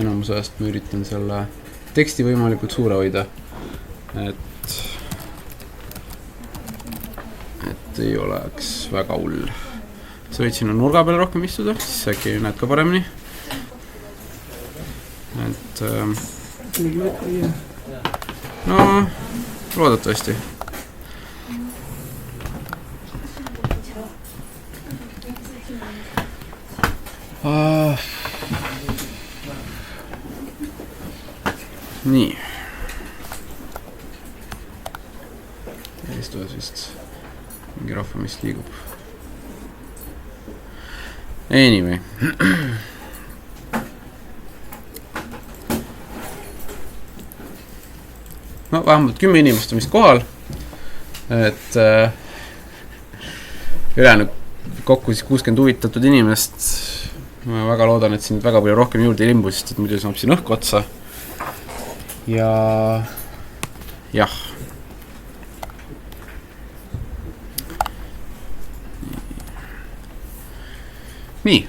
enamuse ajast ma üritan selle teksti võimalikult suure hoida, et ei oleks väga hull. Sa võid sinna nurga peale rohkem istuda, siis äkki näed ka paremini. Et no loodetavasti. Nii. Istuves vist mingi rahva, mis liigub. Anyway. No vähemalt 10 inimest on vist kohal. Et ülejäänud kokku siis 60 huvitatud inimest. Ma väga loodan, et siin väga palju rohkem juurde ei limbu, sest et muidu saab siin õhku otsa. Ja jah. Nii.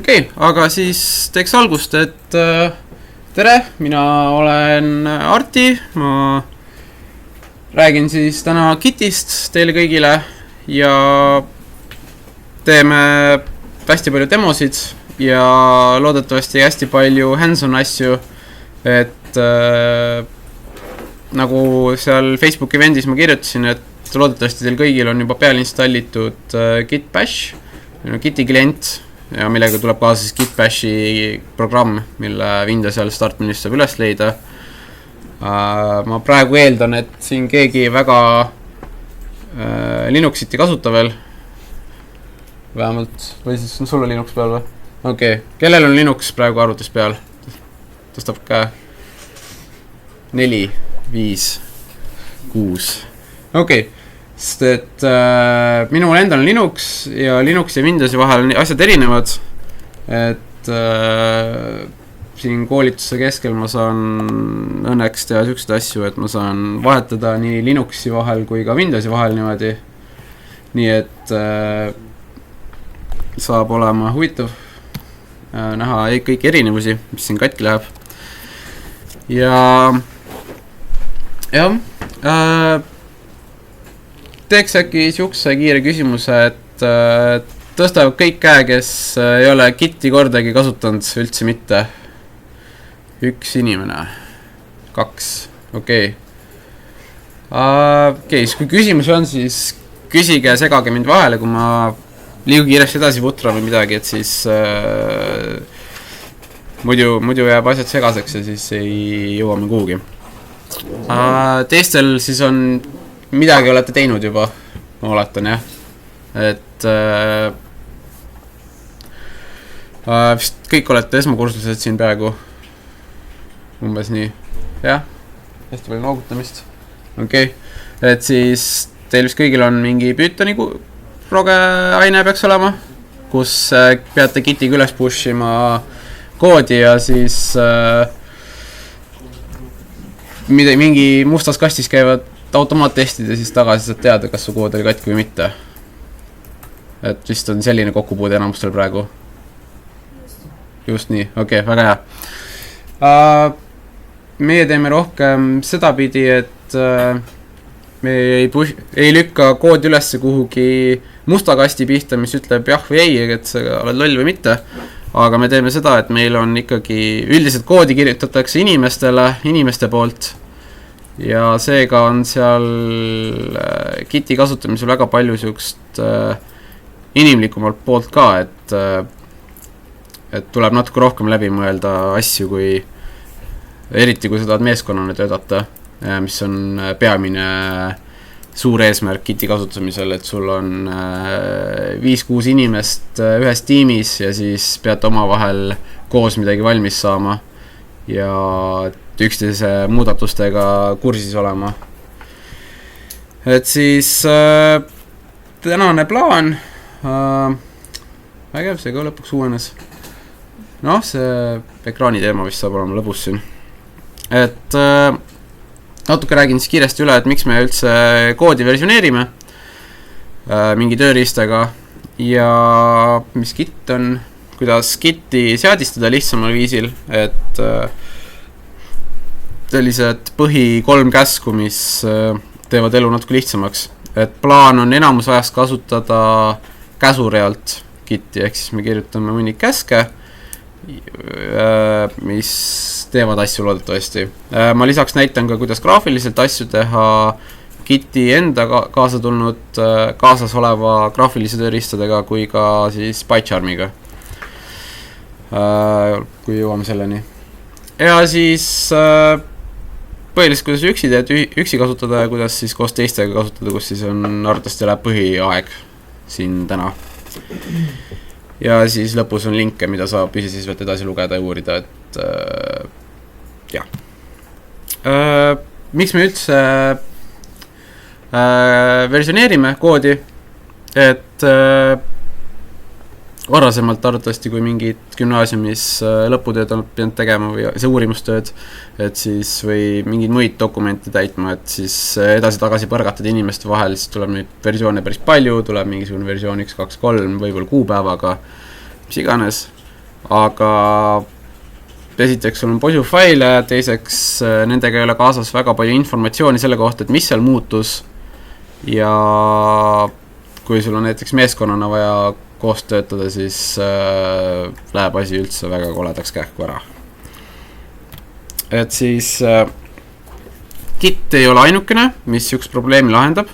Okei, aga siis teeks algust, et tere, mina olen Arti, ma räägin siis täna Kitist teile kõigile ja teeme hästi palju demosid ja loodetavasti hästi palju hands-on asju, et nagu seal Facebook event'is ma kirjutasin, et loodetavasti teil kõigil on juba peal installitud Git Bash, Giti klient, ja millega tuleb kaasa siis Git Bashi programm, mille Windows seal startmenüüst saab üles leida. Ma praegu eeldan, et siin keegi väga Linuxit ei kasuta veel. Vähemalt, või siis on sulle Linux peal või? Okei, kellel on Linux praegu arvutis peal? Tõstab käe 4, 5, 6. Okei, sest et minul endal on Linux ja Linux ja Windowsi vahel on asjad erinevad, et siin koolituse keskel ma saan õnneks teha selliseid asju, et ma saan vahetada nii Linuxi vahel kui ka Windowsi vahel niimoodi, nii et saab olema huvitav näha kõik erinevusi, mis siin katki läheb. Ja teeks äkki siukse kiire küsimuse, et tõstavad kõik käe, kes ei ole Giti kordagi kasutanud üldse mitte. 1 inimene. 2. Okei. Okei, siis kui küsimus on, siis küsige, segage mind vahele, kui ma liigu kiiresti edasi putran või midagi, et siis muidu jääb asjad segaseks ja siis ei jõua me kuhugi. Teistel siis on midagi olete teinud juba, ma oletan, jah. Et vist kõik olete esmakursused siin peaaegu. Umbes nii. Jah, hästi palju noogutamist. Okei, et siis teil vist kõigil on mingi Pythoni proge-aine peaks olema, kus peate Gitiga üles pushima koodi ja siis mingi mustas kastis käivad automaattestid ja siis tagasi saad teada, kas su kood oli katki või mitte. Et vist on selline kokkupuude enamustel praegu. Just nii, okei, väga hea. Meie teeme rohkem sedapidi, et me ei lükka koodi üles kuhugi musta kasti pihta, mis ütleb jah või ei, et sa oled loll või mitte. Aga me teeme seda, et meil on ikkagi üldiselt koodi kirjutatakse inimeste poolt. Ja seega on seal Giti kasutamisel väga palju siukest inimlikumalt poolt ka, et tuleb natuke rohkem läbi mõelda asju, eriti kui sa tahad meeskonnana töötada, mis on peamine suur eesmärk Giti kasutamisel, et sul on 5-6 inimest ühes tiimis ja siis pead omavahel koos midagi valmis saama ja üksteise muudatustega kursis olema. Et siis tänane plaan, vägev, see ka lõpuks uuenes. Noh, see ekraani teema vist saab olema lõbus siin. Et natuke räägin siis kiiresti üle, et miks me üldse koodi versioneerime mingi tööriistaga ja mis Git on, kuidas Gitti seadistada lihtsamal viisil, et sellised põhi 3 käsku, mis teevad elu natuke lihtsamaks. Et plaan on enamus ajast kasutada käsurealt Gitti, ehk siis me kirjutame mõni käske, mis teevad asju loodetavasti. Ma lisaks näitan ka, kuidas graafiliselt asju teha Gitti enda kaasa tulnud kaasas oleva graafilise tööriistadega kui ka siis PyCharmiga. Kui jõuame selleni. Ja siis põhiliselt, kuidas üksi kasutada ja kuidas siis koos teistega kasutada, kus siis on arvatavasti läheb põhiaeg siin täna. Ja siis lõpus on linke, mida saab iseseisvalt edasi lugeda ja uurida, et jah. Miks me üldse versioneerime koodi, et varasemalt arvatavasti, kui mingid gümnaasiumis lõputööd on pidanud tegema või see uurimustööd, et siis või mingeid muid dokumente täitma, et siis edasi-tagasi põrgatada inimeste vahel, siis tuleb nüüd versioone päris palju, tuleb mingisugune versioon 1, 2, 3, võib-olla kuupäevaga, mis iganes, aga esiteks sul on palju faile, teiseks nendega ei ole kaasas väga palju informatsiooni selle kohta, et mis seal muutus ja kui sul on näiteks meeskonnana vaja koos töötada, siis läheb asi üldse väga koledaks kähku ära. Et siis Git ei ole ainukene, mis üks probleemi lahendab,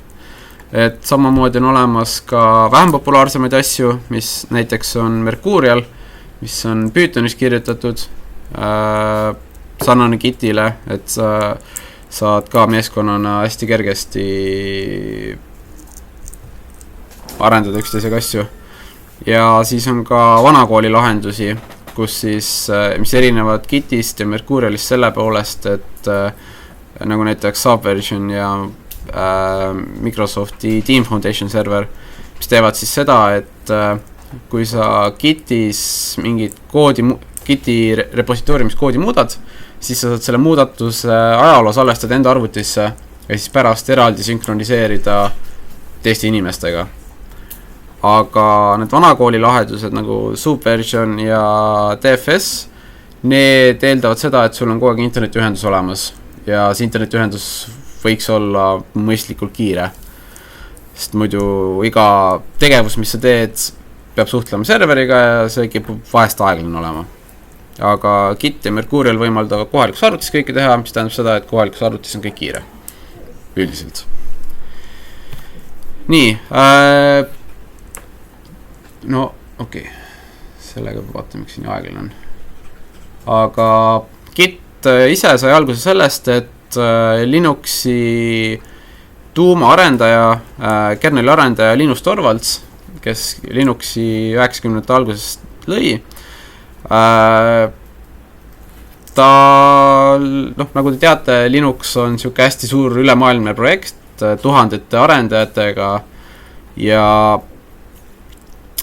et samamoodi on olemas ka vähem populaarsemaid asju, mis näiteks on Mercurial, mis on Pythonis kirjutatud, sarnane Gitile, et sa saad ka meeskonnana hästi kergesti arendada üksteisega asju. Ja siis on ka vanakooli lahendusi, kus siis, mis erinevad Gitist ja Mercurialist selle poolest, et nagu näiteks Subversion ja Microsofti Team Foundation server, mis teevad siis seda, et kui sa Gitis mingit koodi, Giti repositooriumis muudad, siis sa saad selle muudatuse ajaloo salvestada enda arvutisse ja siis pärast eraldi sünkroniseerida teiste inimestega. Aga need vanakooli lahendused nagu Subversion ja DFS, need eeldavad seda, et sul on kogu aeg internetiühendus olemas ja see internetiühendus võiks olla mõistlikult kiire. Sest muidu iga tegevus, mis sa teed, peab suhtlema serveriga ja see kipub vahest aeglane olema. Aga Git ja Mercurial võimaldavad kohalikus arvutis kõike teha, mis tähendab seda, et kohalikus arvutis on kõik kiire. Üldiselt. Nii, no okei. Sellega vaatame, miks siin aeglane on. Aga Git ise sai alguse sellest, et Linuxi tuumaarendaja, kerneli arendaja Linus Torvalds, kes Linuxi 90. algusest lõi, ta, nagu te teate, Linux on siuke hästi suur ülemaailmne projekt, tuhandete arendajatega ja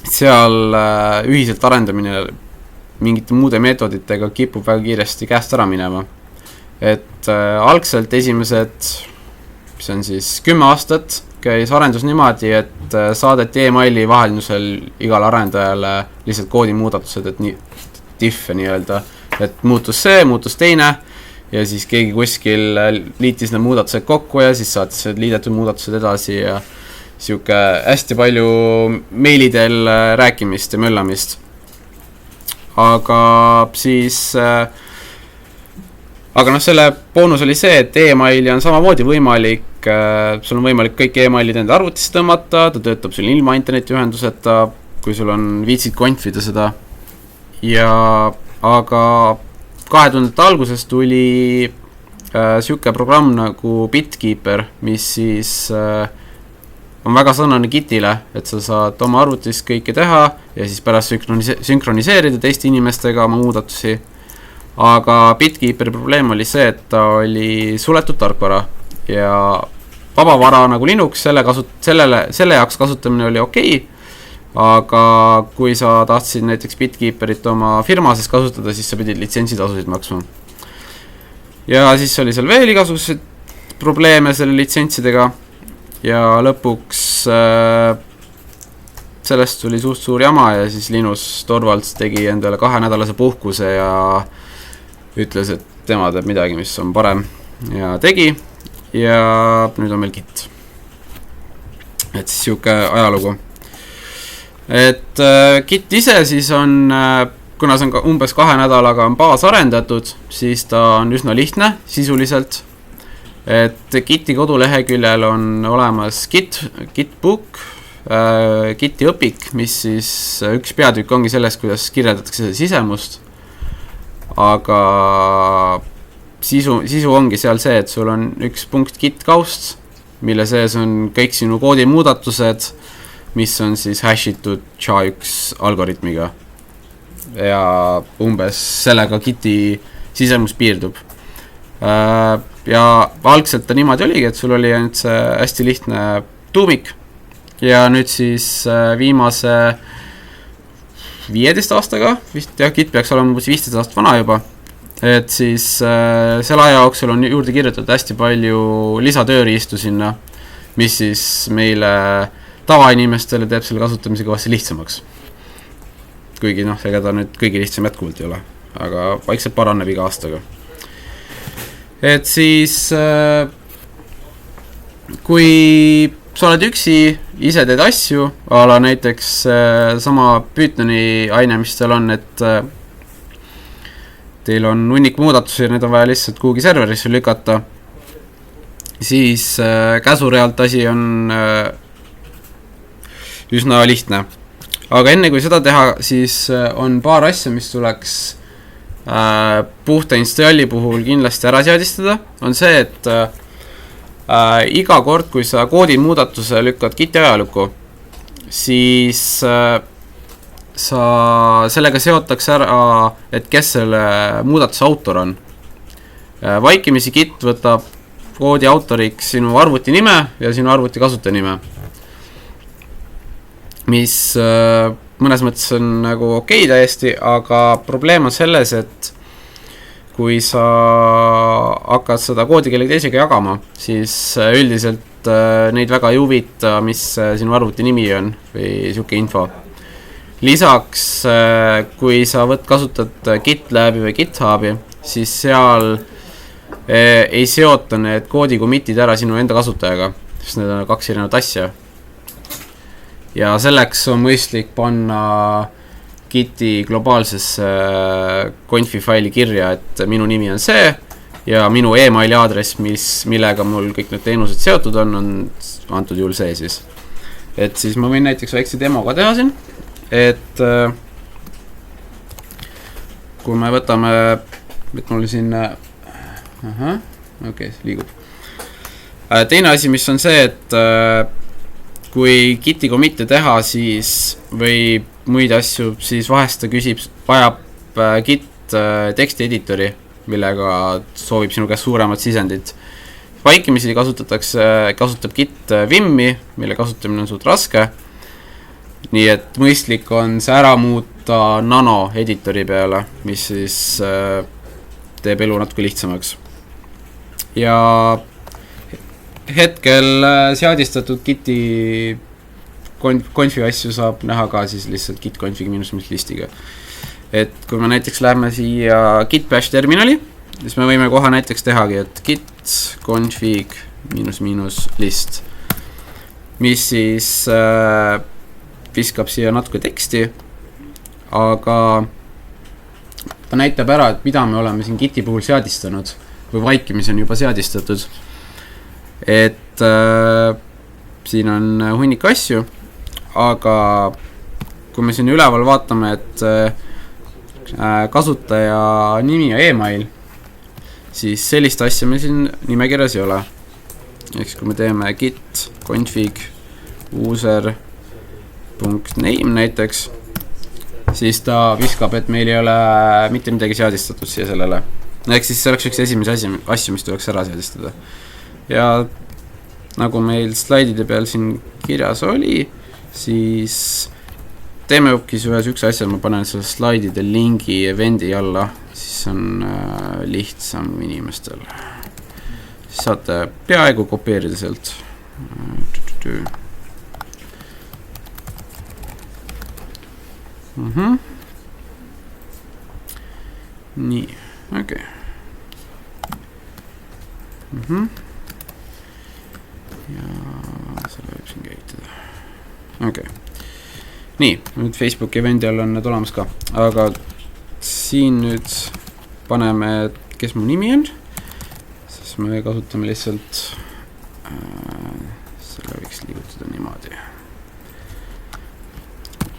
seal ühiselt arendamine mingite muude meetoditega kipub väga kiiresti käest ära minema. Et algselt esimesed, mis on siis 10 aastat, käis arendus niimoodi, et saadeti e-maili vaheldusel igale arendajale lihtsalt koodi muudatused, et nii diff'e nii-öelda, et muutus see, muutus teine ja siis keegi kuskil liitis need muudatused kokku ja siis saatis liidetud muudatused edasi ja siuke hästi palju meilidel rääkimist ja möllamist. Aga siis selle boonus oli see, et e-maili on samamoodi võimalik, sul on võimalik kõik e-mailid enda arvutisse tõmmata, ta töötab sul ilma internetiühenduseta, kui sul on viitsid konfida seda. Ja aga 2000. alguses tuli siuke programm nagu BitKeeper, mis siis on väga sarnane Gitile, et sa saad oma arvutis kõike teha ja siis pärast sünkroniseerida teiste inimestega oma muudatusi. Aga BitKeeperi probleem oli see, et ta oli suletud tarkvara ja vabavara nagu Linux, selle jaoks kasutamine oli okei. Aga kui sa tahtsid näiteks BitKeeperit oma firmases kasutada, siis sa pidid litsentsitasusid maksma. Ja siis oli seal veel igasuguseid probleeme selle litsentsidega ja lõpuks sellest tuli suht suur jama ja siis Linus Torvalds tegi endale 2-nädalase puhkuse ja ütles, et tema teeb midagi, mis on parem ja tegi ja nüüd on meil Git. Et siis siuke ajalugu. Et Git ise siis on, kuna see on umbes 2 nädalaga on baas arendatud, siis ta on üsna lihtne sisuliselt. Et Giti koduleheküljel on olemas Gitbook, Giti õpik, mis siis üks peatükk ongi sellest, kuidas kirjeldatakse seda sisemust. Aga sisu ongi seal see, et sul on üks punkt Git kaust, mille sees on kõik sinu koodi muudatused, mis on siis hashitud SHA-1 algoritmiga. Ja umbes sellega Giti sisemus piirdub. Ja algselt ta niimoodi oligi, et sul oli ainult see hästi lihtne tuumik ja nüüd siis viimase 15 aastaga, vist jah, Git peaks olema 15 aastat vana juba, et siis selle aja jooksul on juurde kirjutatud hästi palju lisatööriistu sinna, mis siis meile tavainimestele teeb selle kasutamise kõvasti lihtsamaks. Kuigi ega ta nüüd kõigi lihtsam jätkuvalt ei ole, aga vaikselt paraneb iga aastaga. Et siis kui sa oled üksi, ise teed asju, ala näiteks sama Pythoni aine, mis seal on, et teil on hunnik muudatusi ja need on vaja lihtsalt kuhugi serverisse lükata, siis käsurealt asi on üsna lihtne. Aga enne kui seda teha, siis on paar asja, mis tuleks puhta installi puhul kindlasti ära seadistada, on see, et iga kord, kui sa koodi muudatuse lükkad Giti ajalukku, siis sa sellega seotakse ära, et kes selle muudatuse autor on. Vaikimisi Git võtab koodi autoriks sinu arvuti nime ja sinu arvuti kasutaja nime, mis mõnes mõttes on nagu okei täiesti, aga probleem on selles, et kui sa hakkad seda koodi kellegi teisega jagama, siis üldiselt neid väga ei huvita, mis sinu arvuti nimi on või siuke info. Lisaks, kui sa kasutad GitLabi või GitHubi, siis seal ei seota need koodi commit'id ära sinu enda kasutajaga, sest need on 2 erinevat asja. Ja selleks on mõistlik panna Giti globaalsesse confi faili kirja, et minu nimi on see ja minu emaili aadress, millega mul kõik need teenused seotud on antud juhul see siis. Et siis ma võin näiteks väikse demoga teha siin, et kui me võtame, et mul siin, okei, liigub. Teine asi, mis on see, et kui Giti commit'e teha, siis või muid asju, siis vahest ta vajab Git tekstieditori, millega soovib sinu käest suuremat sisendit. Vaikimisi kasutab Git Vimmi, mille kasutamine on suht raske. Nii et mõistlik on see ära muuta nano editori peale, mis siis teeb elu natuke lihtsamaks. Ja hetkel seadistatud Giti confi asju saab näha ka siis lihtsalt git config -listiga. Et kui me näiteks läheme siia git bash terminali, siis me võime kohe näiteks tehagi, et git config -list, mis siis viskab siia natuke teksti, aga ta näitab ära, et mida me oleme siin Giti puhul seadistanud või vaikimisi on juba seadistatud. Et siin on hunnik asju, aga kui me siin üleval vaatame, et kasutaja nimi ja email, siis sellist asja me siin nimekirjas ei ole. Ehk kui me teeme git config user.name näiteks, siis ta viskab, et meil ei ole mitte midagi seadistatud siia sellele. Ehk siis see oleks üks esimese asju, mis tuleks ära seadistada. Ja nagu meil slaidide peal siin kirjas oli, siis teeme hoopis ühes üks asja, ma panen selle slaidide lingi event'i alla, siis on lihtsam inimestel. Siis saate peaaegu kopeerida sealt. Nii, okei. Ja selle võib siin käitada. Okei. Nii, nüüd Facebook eventi all on need olemas ka. Aga siin nüüd paneme, kes mu nimi on. Siis me kasutame lihtsalt selle võiks liigutada niimoodi.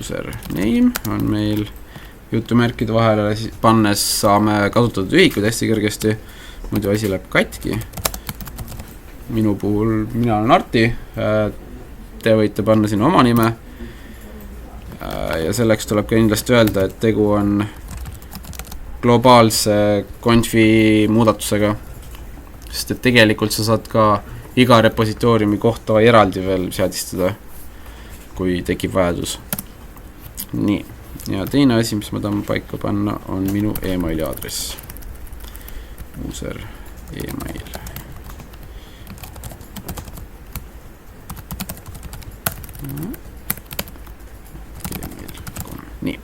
Username on meil jutumärkide vahele pannes saame kasutatud ühikud hästi kergesti. Muidu asi läheb katki. Minu puhul, mina olen Arti. Te võite panna sinna oma nime. Ja selleks tuleb ka kindlasti öelda, et tegu on globaalse konfi muudatusega. Sest et tegelikult sa saad ka iga repositooriumi kohta eraldi veel seadistada, kui tekib vajadus. Nii, ja teine asi, mis ma tahan paika panna, on minu emaili aadress. User email. Nii.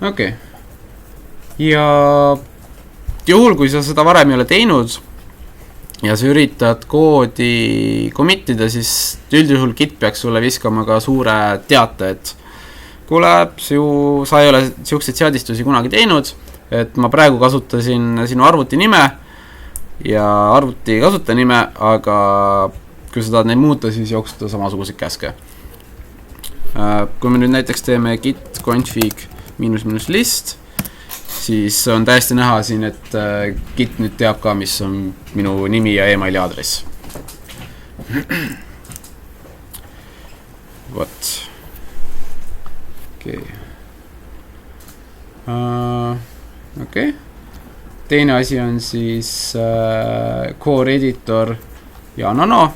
Okei. Ja juhul, kui sa seda varem ei ole teinud ja sa üritad koodi committida, siis üldjuhul Git peaks sulle viskama ka suure teate, et kuule, sa ei ole siukseid seadistusi kunagi teinud, et ma praegu kasutasin sinu arvuti nime ja arvuti kasutanime, aga kui sa tahad neid muuta, siis jooksuta samasuguseid käske. Kui me nüüd näiteks teeme git config -list, siis on täiesti näha siin, et Git nüüd teab ka, mis on minu nimi ja emaili aadress. Vot. Okei. Okei. Teine asi on siis core editor ja nano,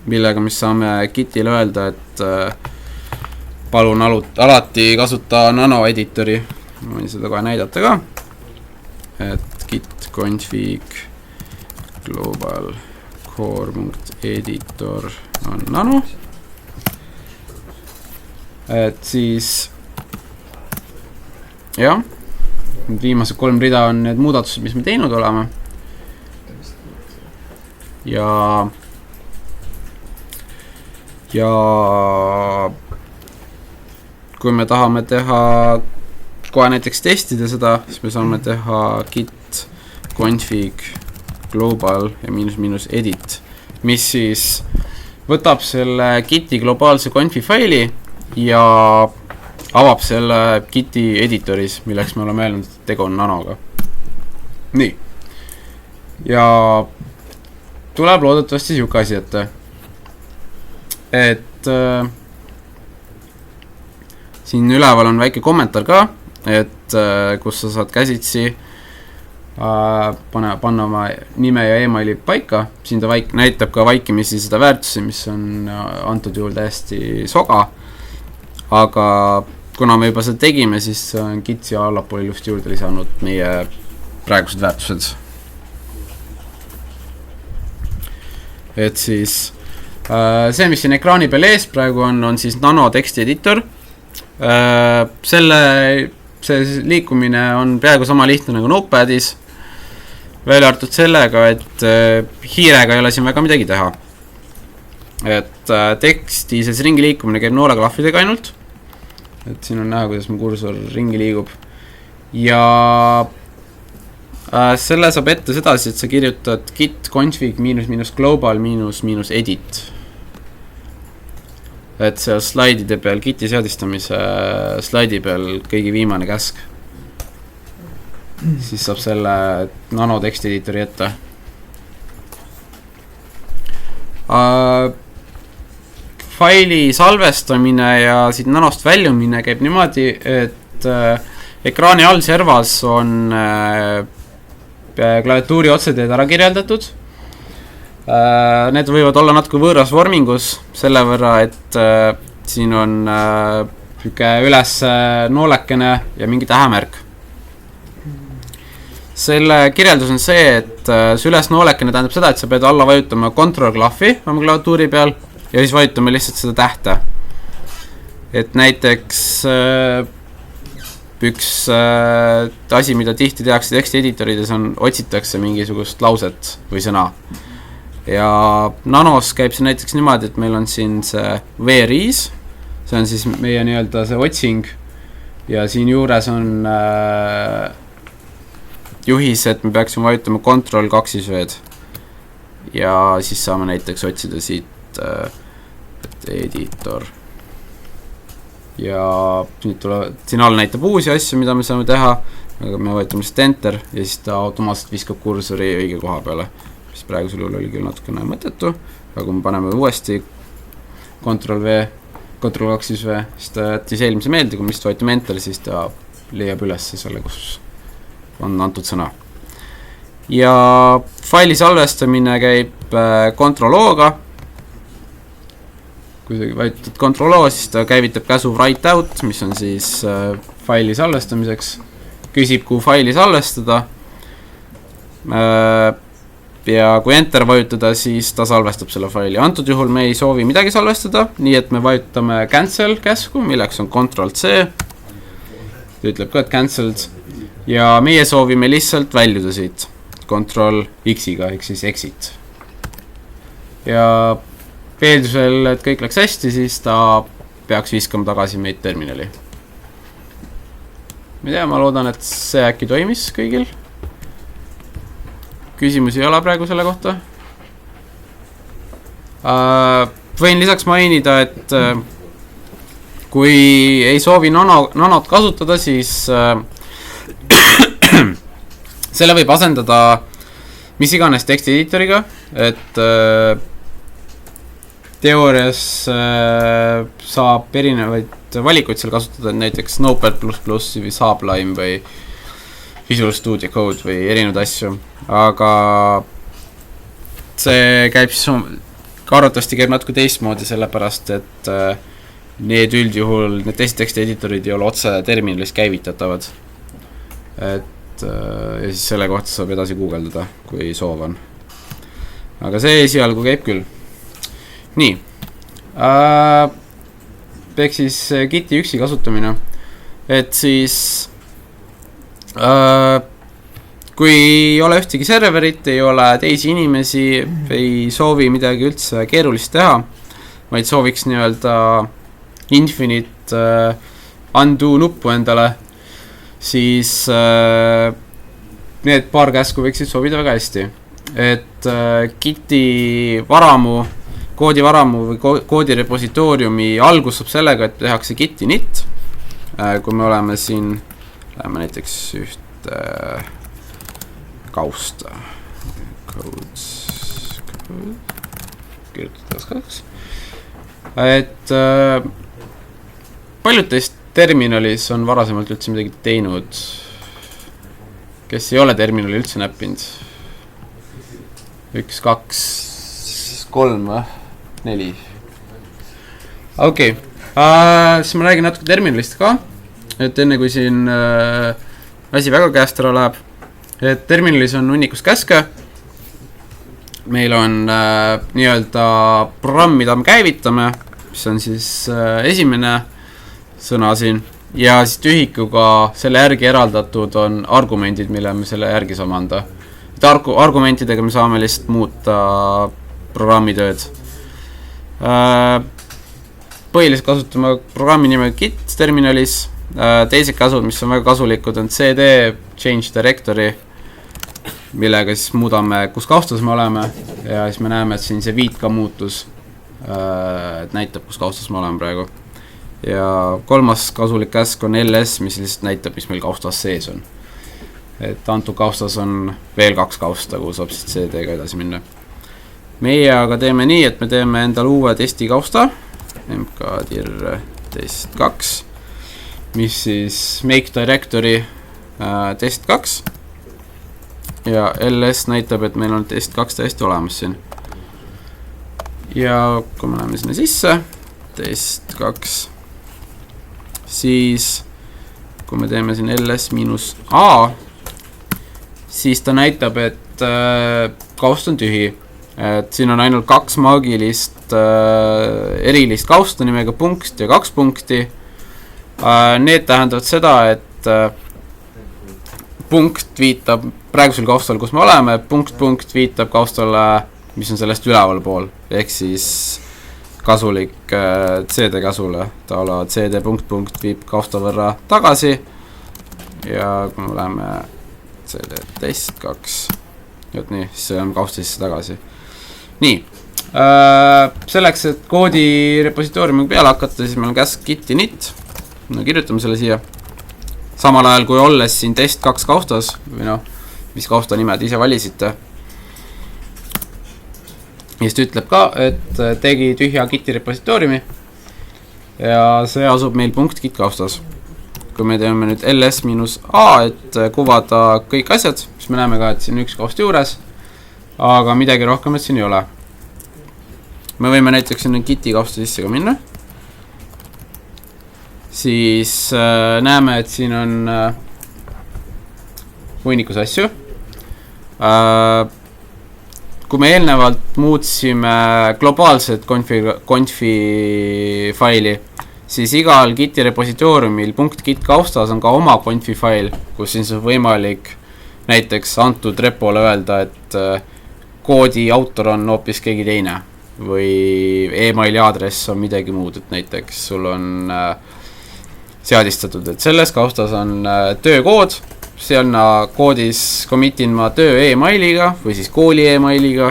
millega mis saame Gitile öelda, et palun alati kasuta nano editori. Ma võin seda kohe näidata ka, et git config global core.editor on nano, et siis jah, viimased 3 rida on need muudatused, mis me teinud oleme ja kui me tahame teha kohe näiteks testida seda, siis me saame teha git config global ja -edit, mis siis võtab selle giti globaalse confi faili ja avab selle giti editoris, milleks me oleme öelnud, et tegu on nanoga. Nii. Ja tuleb loodetavasti siuke asi ette. Et siin üleval on väike kommentaar ka, et kus sa saad käsitsi panna oma nime ja emaili paika. Siin ta näitab ka vaikimisi seda väärtusi, mis on antud juhul täiesti soga. Aga kuna me juba seda tegime, siis on Git siia allapoole ilusti juurde lisanud meie praegused väärtused. Et siis see, mis siin ekraani peal ees praegu on siis nano teksti editor. See liikumine on peaaegu sama lihtne nagu Notepadis. Välja arvatud sellega, et hiirega ei ole siin väga midagi teha. Et teksti see ringi liikumine käib nooleklahvidega ainult. Et siin on näha, kuidas mu kursor ringi liigub. Ja selle saab ette sedasi, et sa kirjutad git config -global -edit. Et seal slaidide peal, Giti seadistamise slaidi peal kõigi viimane käsk. Siis saab selle nano teksti editori ette. Faili salvestamine ja siit nanost väljumine käib niimoodi, et ekraani all servas on klaviatuuri otseteed ära kirjeldatud. Need võivad olla natuke võõras vormingus, selle võrra, et siin on üles noolekene ja mingi tähemärk. Selle kirjeldus on see, et see üles noolekene tähendab seda, et sa pead alla vajutama control klahvi oma klaviatuuri peal ja siis vajutame lihtsalt seda tähte. et näiteks üks asi, mida tihti tehakse tekstieditorides on, otsitakse mingisugust lauset või sõna. Ja Nanos käib see näiteks niimoodi, et meil on siin see VRIs, see on siis meie nii-öelda see otsing ja siin juures on juhis, et me peaksime vajutama Ctrl 2V ja siis saame näiteks otsida siit editor ja siin all näitab uusi asju, mida me saame teha, aga me vajutame lihtsalt Enter ja siis ta automaatselt viskab kursori õige koha peale, mis praegusel juhul oli küll natukene mõttetu, aga kui me paneme uuesti Ctrl 2V, siis ta jättis eelmise meelde, kui me lihtsalt vajutame Enter, siis ta leiab üles selle, kus on antud sõna. Ja faili salvestamine käib Ctrl-O-ga. Kui sa vajutad Ctrl-O, siis ta käivitab käsu write out, mis on siis faili salvestamiseks. Küsib, kuhu faili salvestada. Ja kui Enter vajutada, siis ta salvestab selle faili. Antud juhul me ei soovi midagi salvestada, nii et me vajutame cancel käsku, milleks on Ctrl-C. Ta ütleb ka, et cancelled. Ja meie soovime lihtsalt väljuda siit Ctrl-X-iga, ehk siis exit. Ja eeldusel, et kõik läks hästi, siis ta peaks viskama tagasi meid terminali. Ma ei tea, ma loodan, et see äkki toimis kõigil. Küsimusi ei ole praegu selle kohta. Võin lisaks mainida, et kui ei soovi nanot kasutada, siis selle võib asendada mis iganes tekstieditoriga, et teoorias saab erinevaid valikuid seal kasutada, näiteks Notepad++ või Sublime või Visual Studio Code või erinevaid asju, aga see käib siis arvatavasti käib natuke teistmoodi, sellepärast et need üldjuhul, need teised tekstieditorid ei ole otse terminalis käivitatavad, et ja siis selle kohta saab edasi guugeldada, kui soov on, aga see esialgu käib küll. Nii, ehk siis Giti üksi kasutamine, et siis kui ei ole ühtegi serverit, ei ole teisi inimesi, ei soovi midagi üldse keerulist teha, vaid sooviks nii-öelda infinite undo nuppu endale, siis need paar käsku võiksid sobida väga hästi. Et Giti varamu, koodivaramu või koodirepositooriumi algus saab sellega, et tehakse git init. Kui me oleme siin, läheme näiteks ühte kausta. Kirjutatakse kaks. Et paljud teist terminalis on varasemalt üldse midagi teinud, kes ei ole terminali üldse näppinud. 1, 2, 3 või 4. Okei, siis ma räägin natuke terminalist ka, et enne kui siin asi väga käest ära läheb, et terminalis on hunnikus käske, meil on nii-öelda programm, mida me käivitame, mis on siis esimene sõna siin, ja siis tühikuga selle järgi eraldatud on argumendid, mille me selle järgi saame anda. Argumentidega me saame lihtsalt muuta programmitööd. Põhiliselt kasutame programmi nimega Git terminalis. Teised kasud, mis on väga kasulikud, on CD, change directory, millega siis muudame, kus kaustas me oleme, ja siis me näeme, et siin see viit ka muutus, et näitab, kus kaustas me oleme praegu. Ja kolmas kasulik käsk on ls, mis lihtsalt näitab, mis meil kaustas sees on. Et antud kaustas on veel 2 kausta, kuhu saab siis CD-ga edasi minna. Meie aga teeme nii, et me teeme endal uue testi kausta, mkdir test2, mis siis make directory test2, ja ls näitab, et meil on test2 täiesti olemas siin. Ja kui me läheme sinna sisse, test2, siis kui me teeme siin ls-a, siis ta näitab, et kaust on tühi. et siin on ainult 2 maagilist erilist kausta nimega punkt ja 2 punkti. Need tähendavad seda, et punkt viitab praegusel kaustal, kus me oleme, punkt viitab kaustale, mis on sellest üleval pool, ehk siis kasulik CD kasule. Taola CD punkt viib kausta võrra tagasi ja kui me läheme CD test 2, nii, siis see on kausta sisse tagasi. Nii, selleks, et koodi repositooriumiga peale hakata, siis meil on käsk git init. No, kirjutame selle siia. Samal ajal kui olles siin test 2 kaustas, või mis kausta nimed ise valisite. Just ütleb ka, et tegi tühja giti repositooriumi ja see asub meil punkt git kaustas. Kui me teeme nüüd ls-a, et kuvada kõik asjad, siis me näeme ka, et siin üks kaust juures, aga midagi rohkem, et siin ei ole. Me võime näiteks sinna giti kausta sisse ka minna. Siis näeme, et siin on hunnikus asju. Kui me eelnevalt muutsime globaalset confi faili, siis igal giti repositooriumil .git kaustas on ka oma confi fail, kus siis on võimalik näiteks antud repole öelda, et koodi autor on hoopis keegi teine või emaili aadress on midagi muud, et näiteks sul on seadistatud, et selles kaustas on töökood, sinna koodis commitin ma töö emailiga või siis kooli emailiga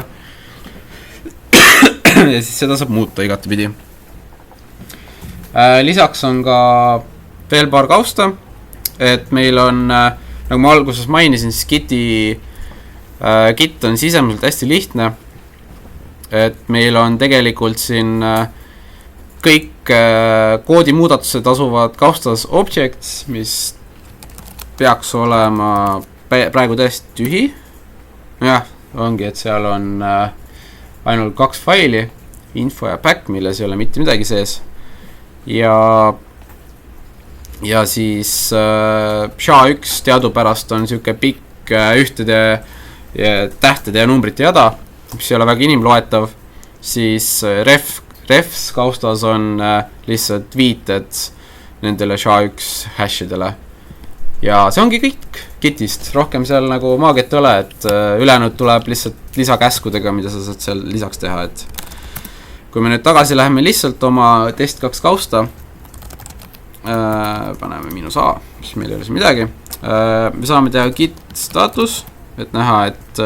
ja siis seda saab muuta igatepidi. Lisaks on ka veel paar kausta, et meil on, nagu ma alguses mainisin, siis git on sisemiselt hästi lihtne, et meil on tegelikult siin kõik koodi muudatused asuvad kaustas objects, mis peaks olema praegu tõesti tühi. Jah, ongi, et seal on ainult 2 faili, info ja back, milles ei ole mitte midagi sees. Ja siis SHA-1 teadupärast on siuke pikk ühtede tähtede ja numbrite jada, mis ei ole väga inimloetav. Siis refs kaustas on lihtsalt viited nendele SHA-1 hashidele. Ja see ongi kõik gitist, rohkem seal nagu maagiat ei ole, et ülejäänud tuleb lihtsalt lisakäskudega, mida sa saad seal lisaks teha, et kui me nüüd tagasi läheme lihtsalt oma test 2 kausta, paneme -a, mis meil ei ole siin midagi, me saame teha git status, et näha, et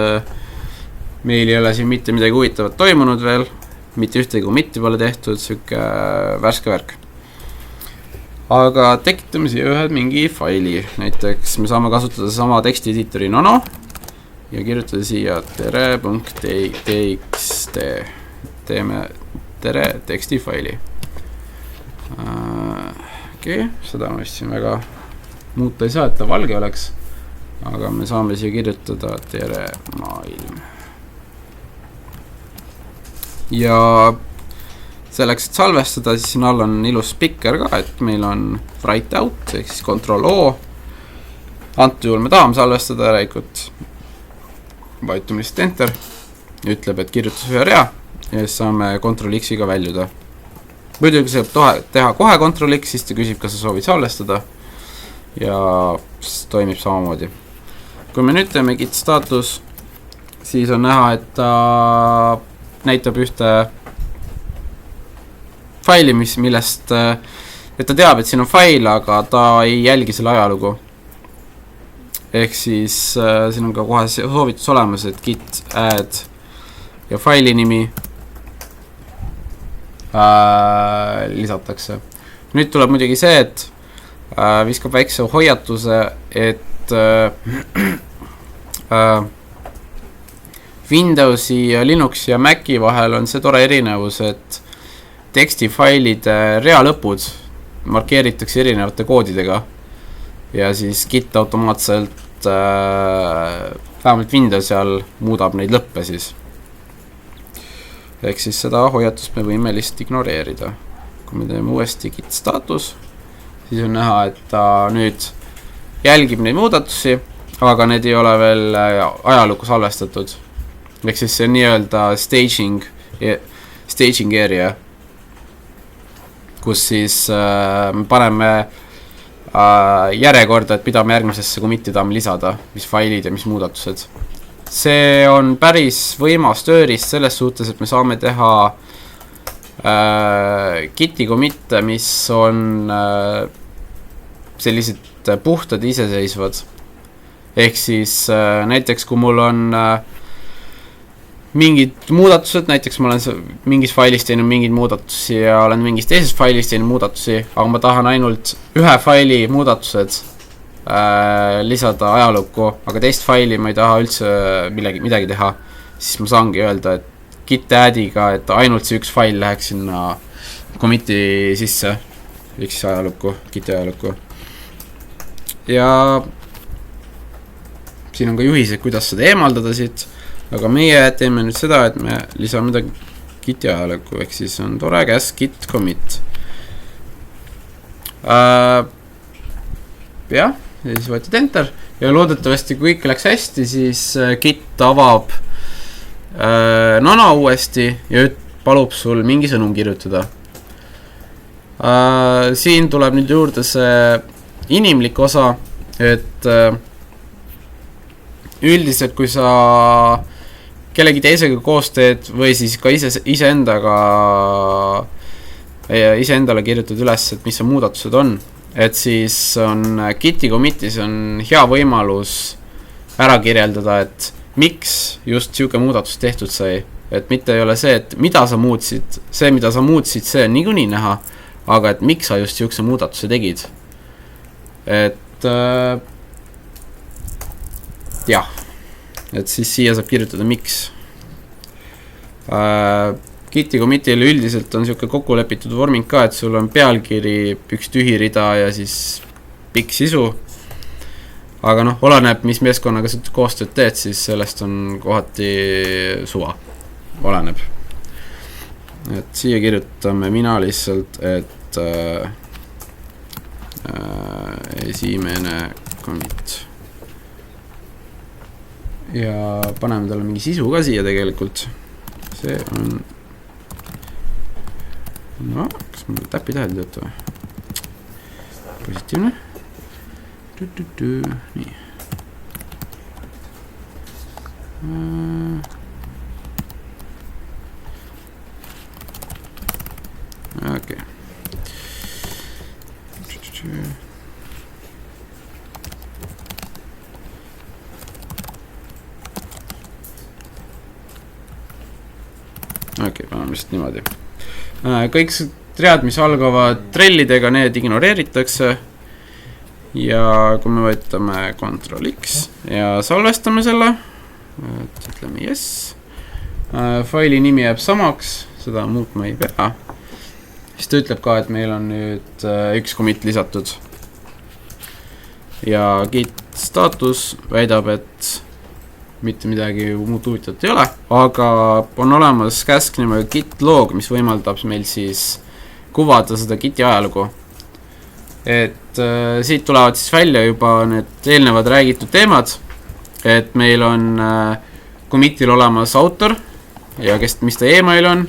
meil ei ole siin mitte midagi huvitavat toimunud veel, mitte ühtegi commit'i pole tehtud, siuke värske värk. Aga tekitame siia ühe mingi faili, näiteks me saame kasutada sama tekstieditori Nono ja kirjutada siia tere.txt. Teeme tere tekstifaili. Okei, seda ma vist siin väga muuta ei saa, et ta valge oleks, aga me saame siia kirjutada tere maailm. Ja selleks, et salvestada, siis siin all on ilus spikker ka, et meil on write out, ehk siis Ctrl-O. Antud juhul me tahame salvestada järelikult. Vajutame lihtsalt enter. Ütleb, et kirjutas ühe rea ja siis saame Ctrl-X-iga väljuda. Muidugi saab teha kohe Ctrl-X, siis ta küsib, kas sa soovid salvestada ja toimib samamoodi. Kui me nüüd teeme git status, siis on näha, et ta näitab ühte faili, millest, et ta teab, et siin on fail, aga ta ei jälgi selle ajalugu. Ehk siis siin on ka kohe soovitus olemas, et git add ja faili nimi lisatakse. Nüüd tuleb muidugi see, et viskab väikse hoiatuse, et Windowsi ja Linuxi ja Maci vahel on see tore erinevus, et tekstifailide rea lõpud markeeritakse erinevate koodidega ja siis git automaatselt vähemalt Windows seal muudab neid lõppe siis. Ehk siis seda hoiatust me võime lihtsalt ignoreerida. Kui me teeme uuesti git status, siis on näha, et ta nüüd jälgib neid muudatusi, aga need ei ole veel ajalukku salvestatud. ehk siis see on nii-öelda staging area, kus siis me paneme järjekorda, et mida me järgmisesse commit'i tahame lisada, mis failid ja mis muudatused. See on päris võimas tööriist selles suhtes, et me saame teha Giti commit'e, mis on sellised puhtad iseseisvad. Ehk siis näiteks kui mul on mingid muudatused, näiteks ma olen mingis failis teinud mingeid muudatusi ja olen mingis teises failis teinud muudatusi, aga ma tahan ainult ühe faili muudatused lisada ajalukku, aga teist faili ma ei taha üldse midagi teha, siis ma saangi öelda, et git add'iga, et ainult see üks fail läheks sinna commit'i sisse, üks ajalukku, giti ajalukku. Ja siin on ka juhised, kuidas seda eemaldada siit, aga meie teeme nüüd seda, et me lisame midagi giti ajalukku, ehk siis on tore käes git commit. Jah, ja siis võtad enter ja loodetavasti kui kõik läks hästi, siis git avab nana uuesti ja palub sul mingi sõnum kirjutada. Siin tuleb nüüd juurde see inimlik osa, et üldiselt kui sa kellegi teisega koos teed või siis ka iseendale kirjutad üles, et mis on muudatused on, et siis on Giti commit'is on hea võimalus ära kirjeldada, et miks just siuke muudatus tehtud sai, et mitte ei ole see, et mida sa muutsid, see on niikuinii näha, aga et miks sa just siukse muudatuse tegid. Et jah, et siis siia saab kirjutada miks. Giti commit'il üldiselt on siuke kokkulepitud vorming ka, et sul on pealkiri, üks tühi rida ja siis pikk sisu. Aga noh, oleneb, mis meeskonnaga sa koostööd teed, siis sellest on kohati suva. Oleneb. Et siia kirjutame mina lihtsalt, et esimene commit. Ja paneme talle mingi sisu ka siia tegelikult. See on... No, kas mul täpitähed tööta või? Positiivne. Nii. Okei. Okei, paneme lihtsalt niimoodi. Kõik read, mis algavad trellidega, need ignoreeritakse. Ja kui me võtame Ctrl X ja salvestame selle, et ütleme yes. Faili nimi jääb samaks, seda muutma ei pea. Siis ta ütleb ka, et meil on nüüd üks commit lisatud. Ja git status väidab, et mitte midagi muud huvitavat ei ole, aga on olemas käsk nimega git log, mis võimaldab meil siis kuvada seda giti ajalugu. Et siit tulevad siis välja juba need eelnevad räägitud teemad, et meil on commit'il olemas autor ja mis ta email on.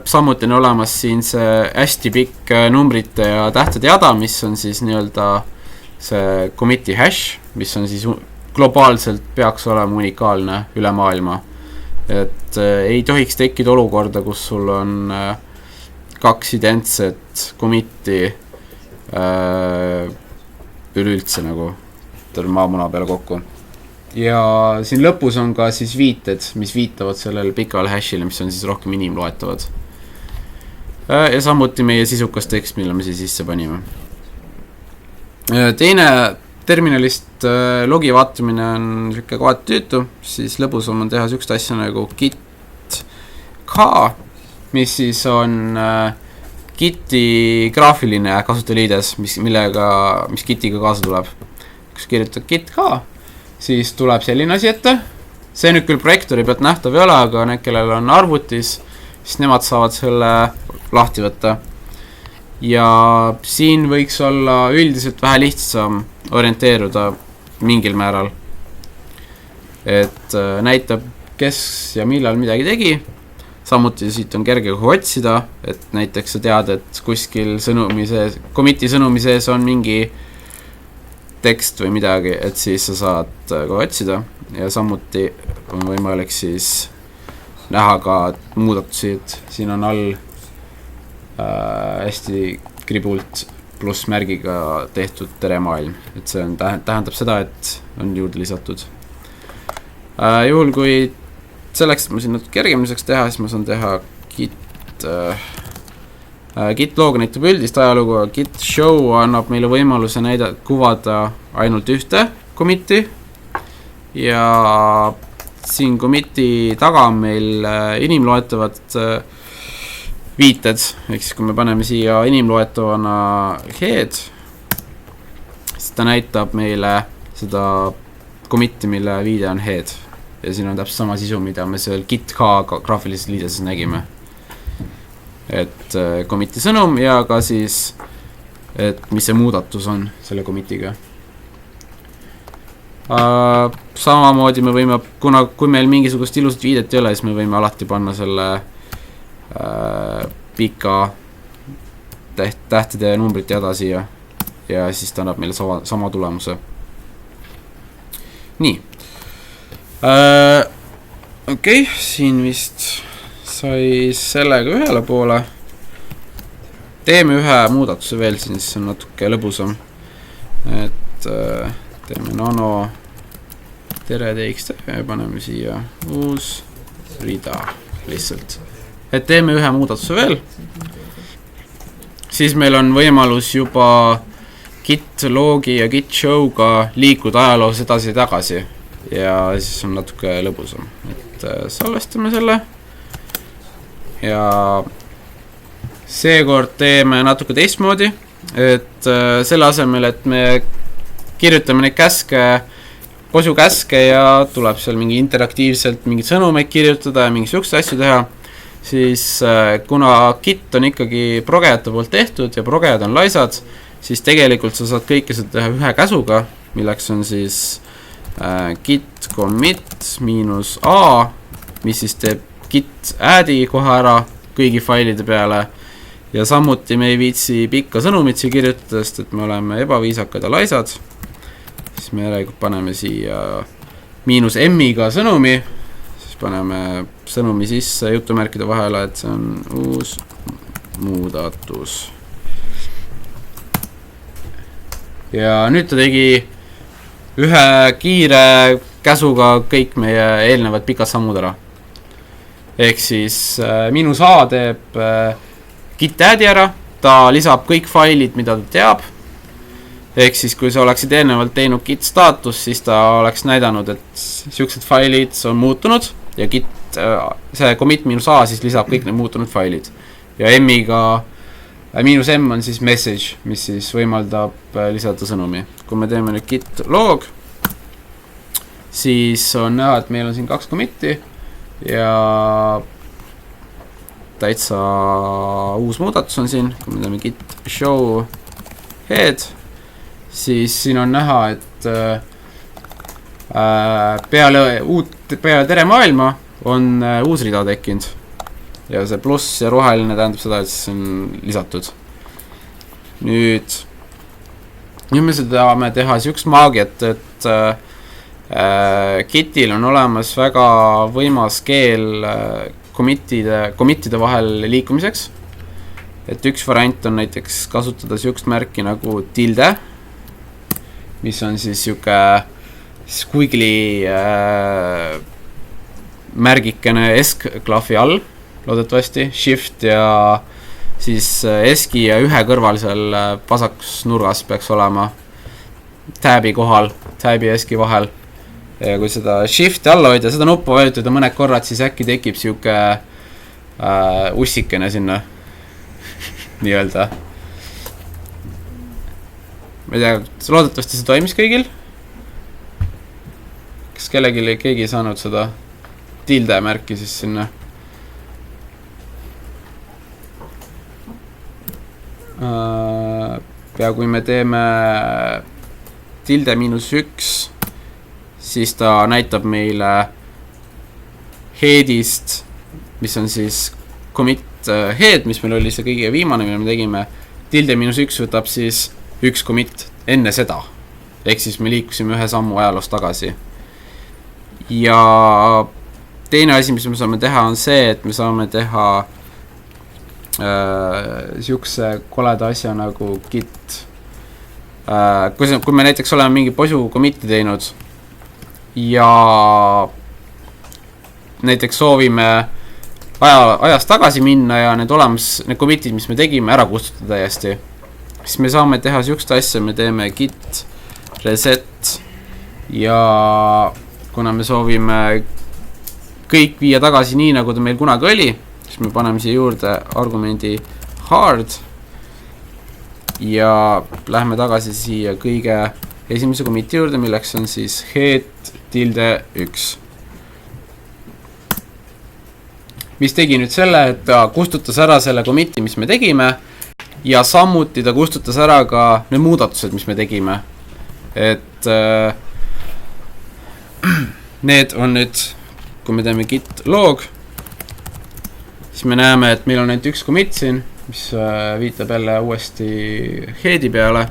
Samuti on olemas siin see hästi pikk numbrite ja tähtede jada, mis on siis nii-öelda see commit'i hash, mis on siis globaalselt peaks olema unikaalne üle maailma. Et ei tohiks tekkida olukorda, kus sul on kaks identset commit'i üleüldse nagu maamuna peale kokku. Ja siin lõpus on ka siis viited, mis viitavad sellele pikale hashile, mis on siis rohkem inimloetavad. Ja samuti meie sisukas tekst, mille me siis sisse panime. Teine terminalist logi vaatamine on siuke kohati tüütu, siis lõbusam on teha siukest asja nagu git k, mis siis on Giti graafiline kasutajaliides, mis Gitiga kaasa tuleb. Kui kirjutad git k, siis tuleb selline asi ette. See nüüd küll projektori pealt nähtav ei ole, aga need, kellel on arvutis, siis nemad saavad selle lahti võtta. Ja siin võiks olla üldiselt vähe lihtsam orienteeruda mingil määral. Et näitab kes ja millal midagi tegi. Samuti siit on kerge kohe otsida, et näiteks sa tead, et kuskil sõnumi sees, commiti sõnumi sees on mingi tekst või midagi, et siis sa saad kohe otsida ja samuti on võimalik siis näha ka muudatusi, et siin on all hästi kribult pluss märgiga tehtud tere maailm, et see on, tähendab seda, et on juurde lisatud. Juhul kui selleks, et ma siin natuke kergemiseks teha, siis ma saan teha git log näitab üldist ajalugu, git show annab meile võimaluse kuvada ainult ühte commit'i ja siin commit'i taga on meil inimloetavad viited, ehk siis kui me paneme siia inimloetavana head, siis ta näitab meile seda commit'i, mille viide on head. Ja siin on täpselt sama sisu, mida me seal git ka graafilises liideses nägime. Et commit'i sõnum ja ka siis, et mis see muudatus on selle commit'iga. Samamoodi me võime, kui meil mingisugust ilusat viidet ei ole, siis me võime alati panna selle pika tähtede ja numbrit jada siia ja siis ta annab meile sama tulemuse. Nii. Okei, siin vist sai sellega ühele poole. Teeme ühe muudatuse veel, siis on natuke lõbusam. Et teeme nano tere txt ja paneme siia uus rida lihtsalt. Et teeme ühe muudatuse veel. Siis meil on võimalus juba git logi ja git show'ga liikuda ajaloos edasi ja tagasi. Ja siis on natuke lõbusam. Et salvestame selle. Ja seekord teeme natuke teistmoodi. Et selle asemel, et me kirjutame neid käske, posukäske ja tuleb seal mingi interaktiivselt mingid sõnumeid kirjutada ja mingi sihukest asju teha, siis kuna git on ikkagi progejate poolt tehtud ja progejad on laisad, siis tegelikult sa saad kõike seda teha ühe käsuga, milleks on siis git commit -a, mis siis teeb git add'i kohe ära kõigi failide peale ja samuti me ei viitsi pikka sõnumit siia kirjutada, sest et me oleme ebaviisakad ja laisad, siis me järelikult paneme siia -m-iga sõnumi, siis paneme sõnumi sisse jutumärkide vahele, et see on uus muudatus ja nüüd ta tegi ühe kiire käsuga kõik meie eelnevad pikad sammud ära. Ehk siis -a teeb git add'i ära, ta lisab kõik failid, mida ta teab. Ehk siis kui sa oleksid eelnevalt teinud git staatus, siis ta oleks näidanud, et siuksed failid on muutunud ja git, see commit -a siis lisab kõik need muutunud failid. Ja m-iga -m on siis message, mis siis võimaldab lisada sõnumi. Kui me teeme nüüd git log, siis on näha, et meil on siin 2 commit'i ja täitsa uus muudatus on siin. Kui me teeme git show head, siis siin on näha, et peale tere maailma on uus rida tekkinud. Ja see pluss ja roheline tähendab seda, et see on lisatud. Nüüd me seda tahame teha siukest maagiat, et gitil on olemas väga võimas keel commit'ide vahel liikumiseks. Et üks variant on näiteks kasutada siukest märki nagu tilde, mis on siis siuke squiggly märgikene S-klahvi all, loodetavasti, shift ja siis eski ja ühe kõrval seal vasakus nurgas peaks olema tabi kohal, tabi ja eski vahel. Ja kui seda shifti alla hoida, seda nuppu vajutada mõned korrad, siis äkki tekib siuke ussikene sinna nii-öelda. Ma ei tea, loodetavasti see toimis kõigil. Kas keegi ei saanud seda tilde märki siis sinna? Ja kui me teeme tilde -1, siis ta näitab meile head'ist, mis on siis commit head, mis meil oli see kõige viimane, mille me tegime, tilde-1 võtab siis 1 commit enne seda. Ehk siis me liikusime ühe sammu ajaloos tagasi. Ja teine asi, mis me saame teha, on see, et me saame teha siukse koleda asja nagu git. Kui me näiteks oleme mingi posu commit'i teinud ja näiteks soovime ajas tagasi minna ja need commit'id, mis me tegime, ära kustutada täiesti, siis me saame teha siukest asja, me teeme git reset ja kuna me soovime kõik viia tagasi nii, nagu ta meil kunagi oli, siis me paneme siia juurde argumendi hard ja lähme tagasi siia kõige esimese commit'i juurde, milleks on siis head tilde 1. Mis tegi nüüd selle, et ta kustutas ära selle commit'i, mis me tegime ja samuti ta kustutas ära ka need muudatused, mis me tegime. Et need on nüüd, kui me teeme git log, siis me näeme, et meil on ainult üks commit siin, mis viitab jälle uuesti head'i peale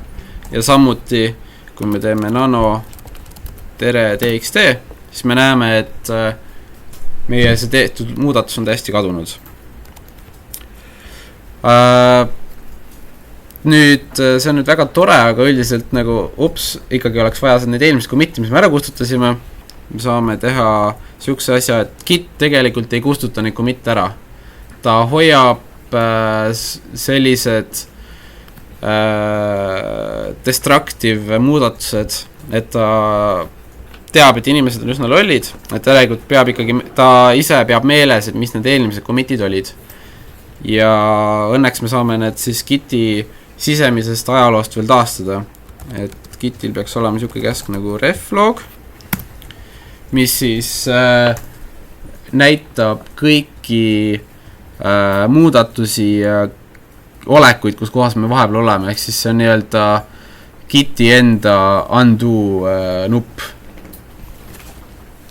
ja samuti, kui me teeme nano tere txt, siis me näeme, et meie see tehtud muudatus on täiesti kadunud. Nüüd, see on nüüd väga tore, aga üldiselt nagu, ikkagi oleks vaja need eelmised commit'id, mis me ära kustutasime. Me saame teha siukse asja, et git tegelikult ei kustuta neid commit'e ära. Ta hoiab sellised destructive muudatused, et ta teab, et inimesed on üsna lollid, et tegelikult peab ikkagi, ta ise peab meeles, et mis need eelmised commit'id olid. Ja õnneks me saame need siis giti sisemisest ajaloost veel taastada. Et gitil peaks olema siuke käsk nagu reflog, mis siis näitab kõiki muudatusi ja olekuid, kus kohas me vahepeal oleme. Ehk siis see on nii-öelda giti enda undo nupp,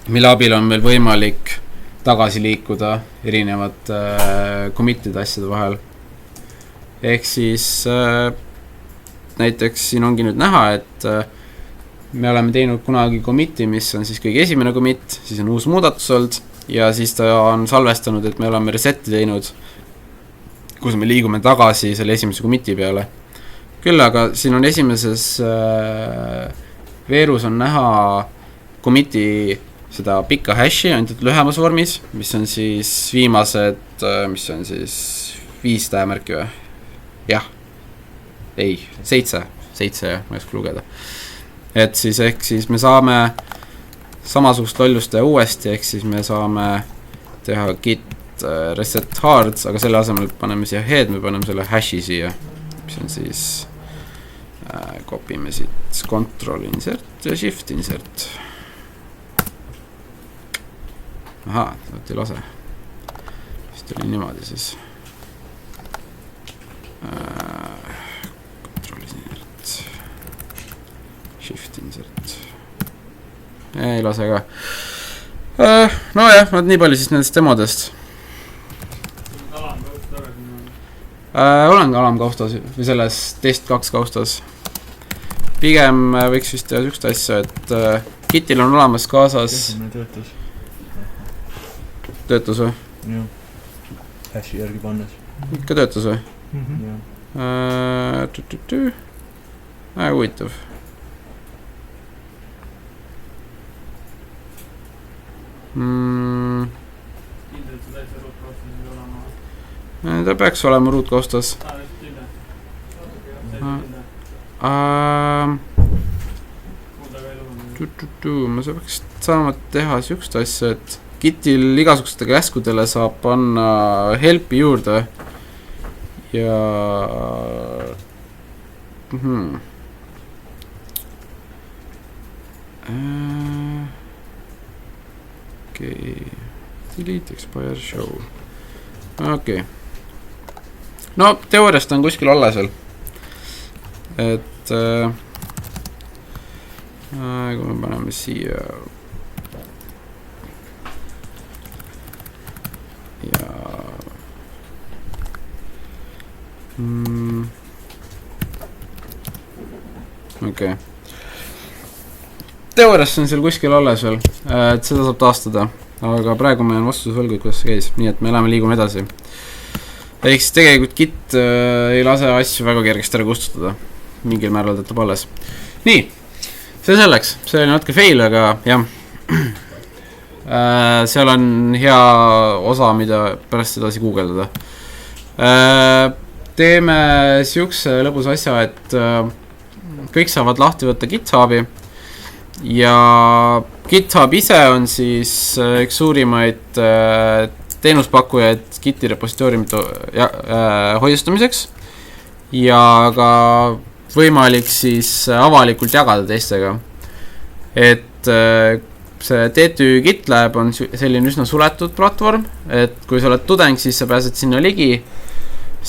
mille abil on meil võimalik tagasi liikuda erinevad commit'ide asjade vahel. Ehk siis näiteks siin ongi nüüd näha, et me oleme teinud kunagi commit'i, mis on siis kõige esimene commit, siis on uus muudatus olnud ja siis ta on salvestanud, et me oleme reset'i teinud, kus me liigume tagasi selle esimese commit'i peale. Küll aga siin on esimeses veerus on näha commit'i seda pikka hashi ainult lühemas vormis, mis on siis viimased, mis on siis 5 tähemärki või? Jah. Ei, 7 jah, ma ei oska lugeda. Et siis ehk siis me saame samasugust lollust teha uuesti, ehk siis me saame teha git reset hard, aga selle asemel paneme siia head, me paneme selle hashi siia, mis on siis kopime siit control insert ja shift insert. Ahaa, ta ei lase. Vist oli niimoodi siis. Control insert. Shift insert. Ei lase ka. No jah, nii palju siis nendest demodest. Olen ka alamkaustas või selles test 2 kaustas. Pigem võiks vist teha sükst asja, et gitil on olemas kaasas töötus või? Jah. Hashi järgi pannes. Ikka töötus või? Jah. Huvitav. Ta peaks olema ruutkaustas. Ma peaks saama teha siukest asja, et gitil igasuguste käskudele saab panna helpi juurde ja okei, delete expire show. Okei. No teooriast on kuskil alla seal, et kui me paneme siia okei. Teoorias on seal kuskil alles veel, et seda saab taastada, aga praegu ma jään vastuse võlgu, kuidas see käis, nii et me liigume edasi. Ehk siis tegelikult Git ei lase asju väga kergesti ära kustutada, mingil määral töötab alles. Nii, see selleks, see oli natuke fail, aga jah, seal on hea osa, mida pärast edasi guugeldada. Teeme siukse lõbus asja, et kõik saavad lahti võtta GitHubi ja GitHub ise on siis üks suurimaid teenuspakkujaid Giti repositooriumite hoiustamiseks ja ka võimalik siis avalikult jagada teistega. Et see T2 GitLab on selline üsna suletud platvorm, et kui sa oled tudeng, siis sa pääsed sinna ligi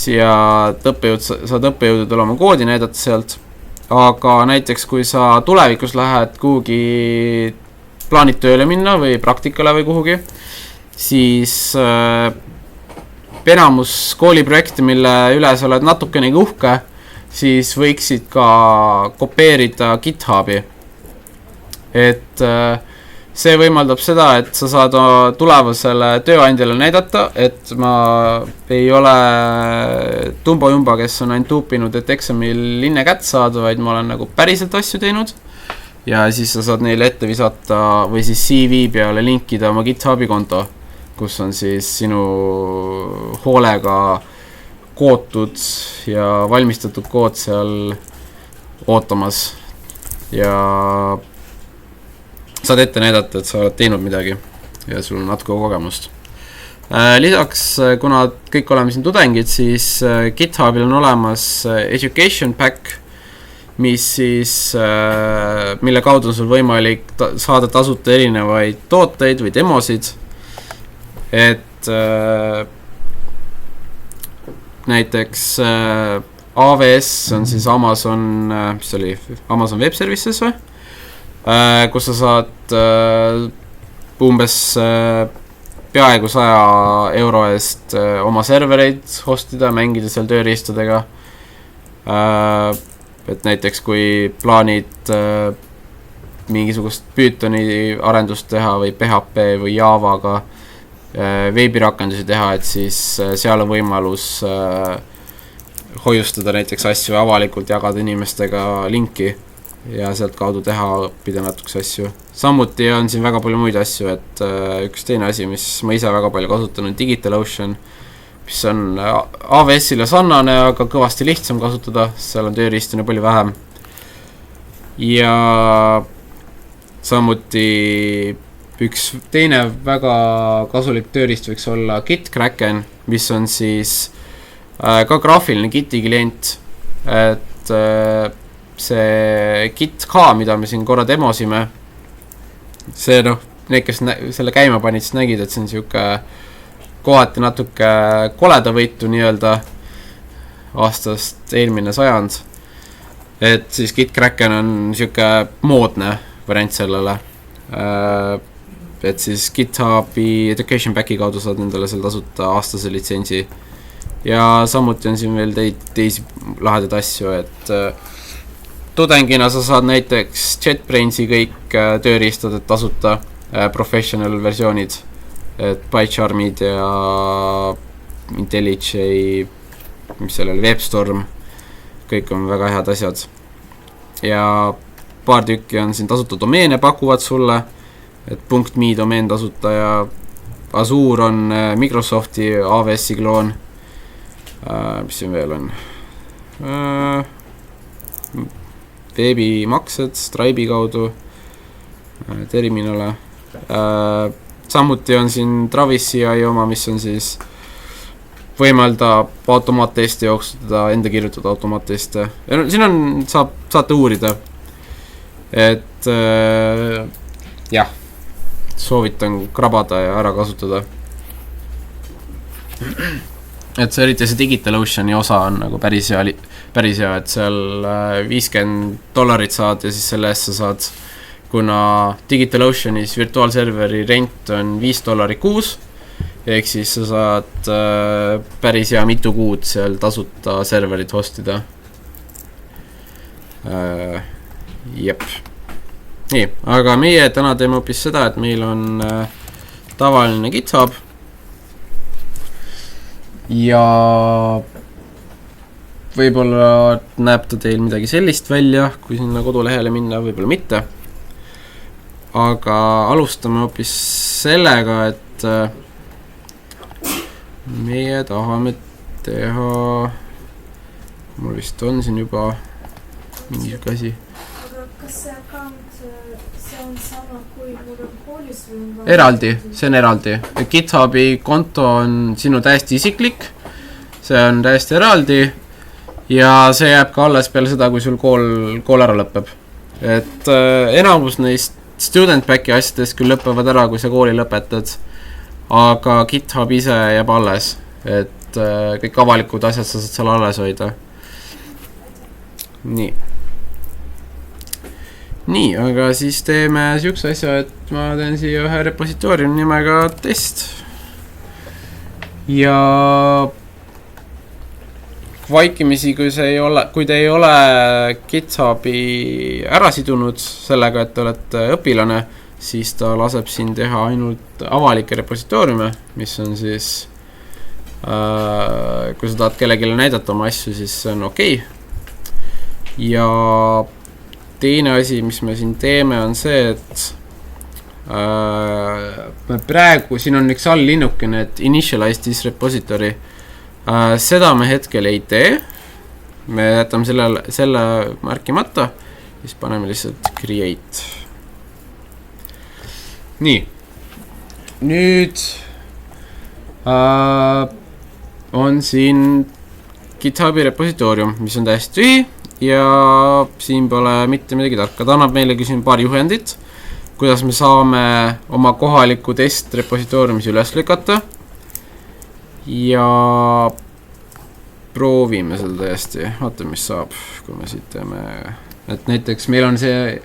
ja saad õppejõududel oma koodi näidata sealt, aga näiteks kui sa tulevikus lähed kuhugi plaanid tööle minna või praktikale või kuhugi, siis enamus kooliprojekte, mille üle sa oled natukenegi uhke, siis võiksid ka kopeerida GitHubi. Et see võimaldab seda, et sa saad tulevasele tööandjale näidata, et ma ei ole tumbajumba, kes on ainult tuupinud, et eksamil linne kätt saada, vaid ma olen nagu päriselt asju teinud. Ja siis sa saad neile ette visata või siis CV peale linkida oma GitHubi konto, kus on siis sinu hoolega kootud ja valmistatud kood seal ootamas ja saad ette näidata, et sa oled teinud midagi ja sul on natuke kogemust. Lisaks, kuna kõik oleme siin tudengid, siis GitHubil on olemas Education Pack, mis siis, mille kaudu on sul võimalik saada tasuta erinevaid tooteid või demosid. Et näiteks AWS on siis Amazon, mis oli Amazon Web Services või? Kus sa saad umbes peaaegu 100 euro eest oma servereid hostida, mängida seal tööriistadega. Et näiteks kui plaanid mingisugust Pythoni arendust teha või PHP või Javaga veebirakendusi teha, et siis seal on võimalus hoiustada näiteks asju avalikult, jagada inimestega linki ja sealt kaudu teha, õppida natukese asju. Samuti on siin väga palju muid asju, et üks teine asi, mis ma ise väga palju kasutan, on DigitalOcean, mis on AWS-ile sarnane, aga kõvasti lihtsam kasutada, seal on tööriistuna palju vähem. Ja samuti üks teine väga kasulik tööriist võiks olla GitKraken, mis on siis ka graafiline Giti klient, et see GitK, mida me siin korra demosime, see need, kes selle käima panid, siis nägid, et see on siuke kohati natuke koledavõitu nii-öelda aastast eelmine sajand. Et siis GitKraken on siuke moodne variant sellele. Et siis GitHubi Education Packi kaudu saad nendele seal tasuta aastase litsentsi. Ja samuti on siin veel teisi lahedaid asju, et tudengina sa saad näiteks JetBrainsi kõik tööriistad tasuta professional versioonid, et PyCharmid ja IntelliJ, mis sellel WebStorm, kõik on väga head asjad. Ja paar tükki on siin tasuta domeene pakuvad sulle, et .me domeen tasuta ja Azure on Microsofti AWS-i kloon. Mis siin veel on? Veebimaksed Stripe'i kaudu, terminale. Samuti on siin Travis CI oma, mis on siis võimaldab automaatteste jooksutada, enda kirjutada automaatteste. Siin on, saate uurida. Et jah, soovitan krabada ja ära kasutada. Et see eriti see DigitalOceani osa on nagu päris hea, et seal $50 saad ja siis selle eest sa saad, kuna DigitalOceanis virtuaalserveri rent on $5 kuus, ehk siis sa saad päris hea mitu kuud seal tasuta serverit hostida. jep. Nii, aga meie täna teeme hoopis seda, et meil on tavaline GitHub ja võib-olla näeb ta teil midagi sellist välja, kui sinna kodulehele minna, võib-olla mitte. Aga alustame hoopis sellega, et meie tahame teha, mul vist on siin juba mingi asi. Aga kas see account, see on sama kui mul on koolis või on eraldi, see on eraldi. GitHubi konto on sinu täiesti isiklik, see on täiesti eraldi ja see jääb ka alles peale seda, kui sul kool ära lõpeb. Et enamus neist student backi asjadest küll lõpevad ära, kui sa kooli lõpetad, aga GitHub ise jääb alles, et kõik avalikud asjad sa saad seal alles hoida. Nii, aga siis teeme siukse asja, et ma teen siia ühe repositooriumi nimega test. Ja vaikimisi, kui te ei ole GitHubi ära sidunud sellega, et te olete õpilane, siis ta laseb siin teha ainult avalikke repositooriume, mis on siis, kui sa tahad kellegile näidata oma asju, siis see on okei. Ja teine asi, mis me siin teeme, on see, et me praegu, siin on üks all-linnukene, et initialize this repository. Seda me hetkel ei tee. Me jätame selle märkimata, siis paneme lihtsalt create. Nii. Nüüd on siin GitHubi repositoorium, mis on täiesti tühi ja siin pole mitte midagi tarka. Ta annab meile küsin paar juhendit, kuidas me saame oma kohaliku test repositooriumis üles lükata. Ja proovime seda täiesti, vaatame mis saab, kui me siit teeme, et näiteks meil on see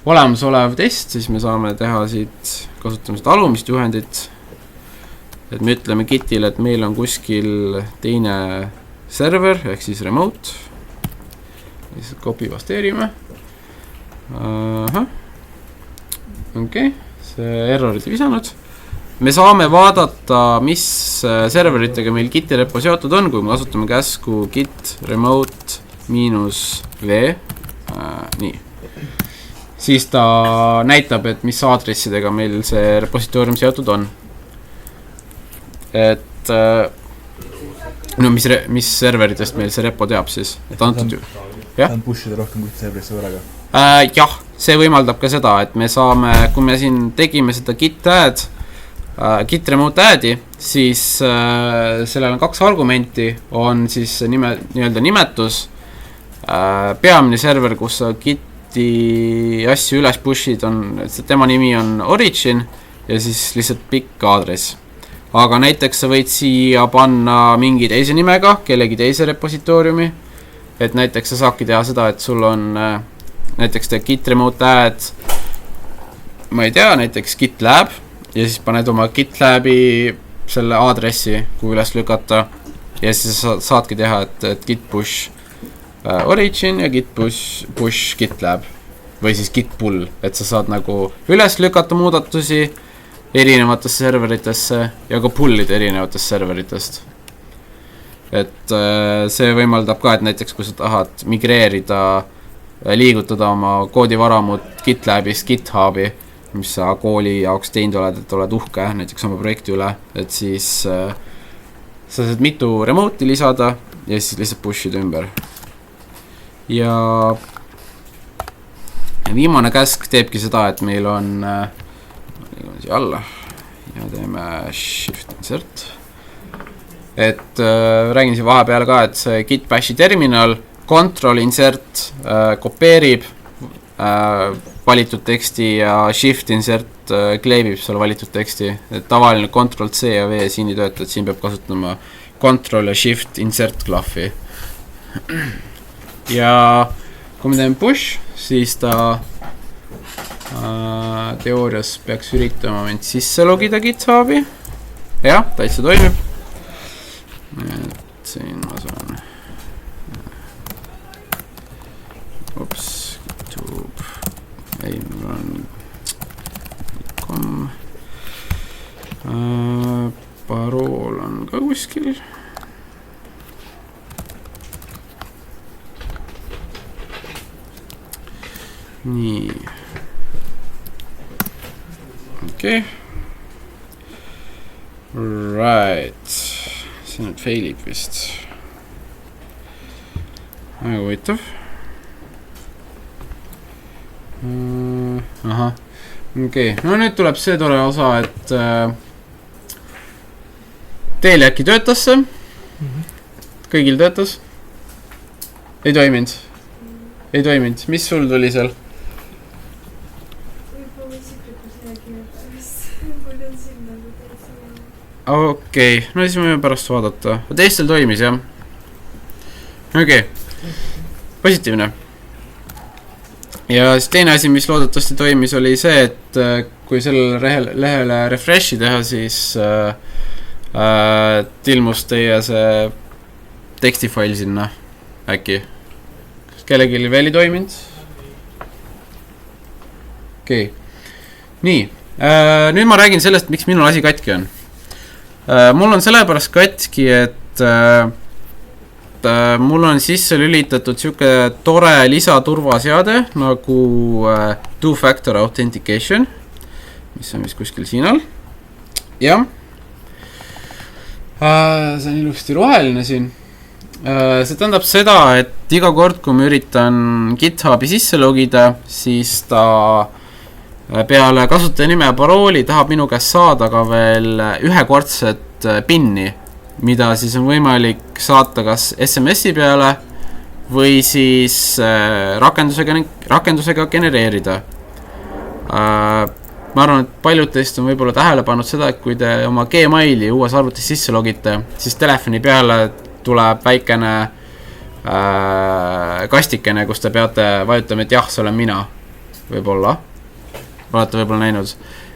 olemasolev test, siis me saame teha siit, kasutame seda alumist juhendit, et me ütleme Gitile, et meil on kuskil teine server, ehk siis remote, lihtsalt copy pasteerime, okei, see errorid ei visanud. Me saame vaadata, mis serveritega meil Giti repo seotud on, kui me kasutame käsku git remote -v. Nii. Siis ta näitab, et mis aadressidega meil see repositoorium seotud on. Et no mis serveritest meil see repo teab siis. Et antud ju. Jah? Pushida rohkem kui serverisse võrraga. Jah, see võimaldab ka seda, et me saame, kui me siin tegime seda git add, git remote add'i, siis sellel on 2 argumenti, on siis nii-öelda nimetus, peamine server, kus sa giti asju üles pushid, tema nimi on origin ja siis lihtsalt pikk aadress. Aga näiteks sa võid siia panna mingi teise nimega, kellegi teise repositooriumi, et näiteks sa saadki teha seda, et sul on näiteks git remote add, ma ei tea, näiteks GitLab, ja siis paned oma GitLabi selle aadressi, kui üles lükata ja siis saadki teha, et git push origin ja git push GitLab või siis git pull, et sa saad nagu üles lükata muudatusi erinevatesse serveritesse ja ka pullida erinevatest serveritest. Et see võimaldab ka, et näiteks kui sa tahad migreerida, liigutada oma koodivaramut GitLabist GitHubi, mis sa kooli jaoks teinud oled, et oled uhke näiteks oma projekti üle, et siis sa saad mitu remote'i lisada ja siis lihtsalt push'ida ümber. Ja viimane käsk teebki seda, et meil on siia alla ja teeme shift insert. Et räägin siin vahepeal ka, et see git bashi terminal control insert kopeerib valitud teksti ja shift insert kleebib seal valitud teksti. Et tavaline control C ja V siin ei tööta, et siin peab kasutama control ja shift insert klahvi. Ja kui me teeme push, siis ta teoorias peaks üritama mind sisse logida GitHubi. Jah, täitsa toimib. Et siin ma saan GitHub kuskil. Nii. Okei. Right. See nüüd failib vist. Väga huvitav. Ahah. Okei. No nüüd tuleb see tore osa, et teil äkki töötas see? Kõigil töötas? Ei toiminud? Ei toiminud. Mis sul tuli seal? Okei, no siis võime pärast vaadata. Teistel toimis, jah? Okei. Positiivne. Ja siis teine asi, mis loodetavasti toimis, oli see, et kui sellele lehele refreshi teha, siis ilmus teie see tekstifail sinna äkki. Kas kellelgi veel ei toiminud? Okei. Nii. Nüüd ma räägin sellest, miks minul asi katki on. Mul on sellepärast katki, et mul on sisse lülitatud siuke tore lisaturvaseade nagu two-factor authentication, mis on vist kuskil siin all. Jah. See on ilusti roheline siin. See tähendab seda, et iga kord, kui ma üritan GitHubi sisse logida, siis ta peale kasutaja nime ja parooli tahab minu käest saada ka veel ühekordset pinni, mida siis on võimalik saata kas SMS-i peale või siis rakendusega genereerida. Ma arvan, et paljud teist on võib-olla tähele pannud seda, et kui te oma Gmaili uues arvutis sisse logite, siis telefoni peale tuleb väikene kastikene, kus te peate vajutama, et jah, see olen mina võib-olla. Olete võib-olla näinud.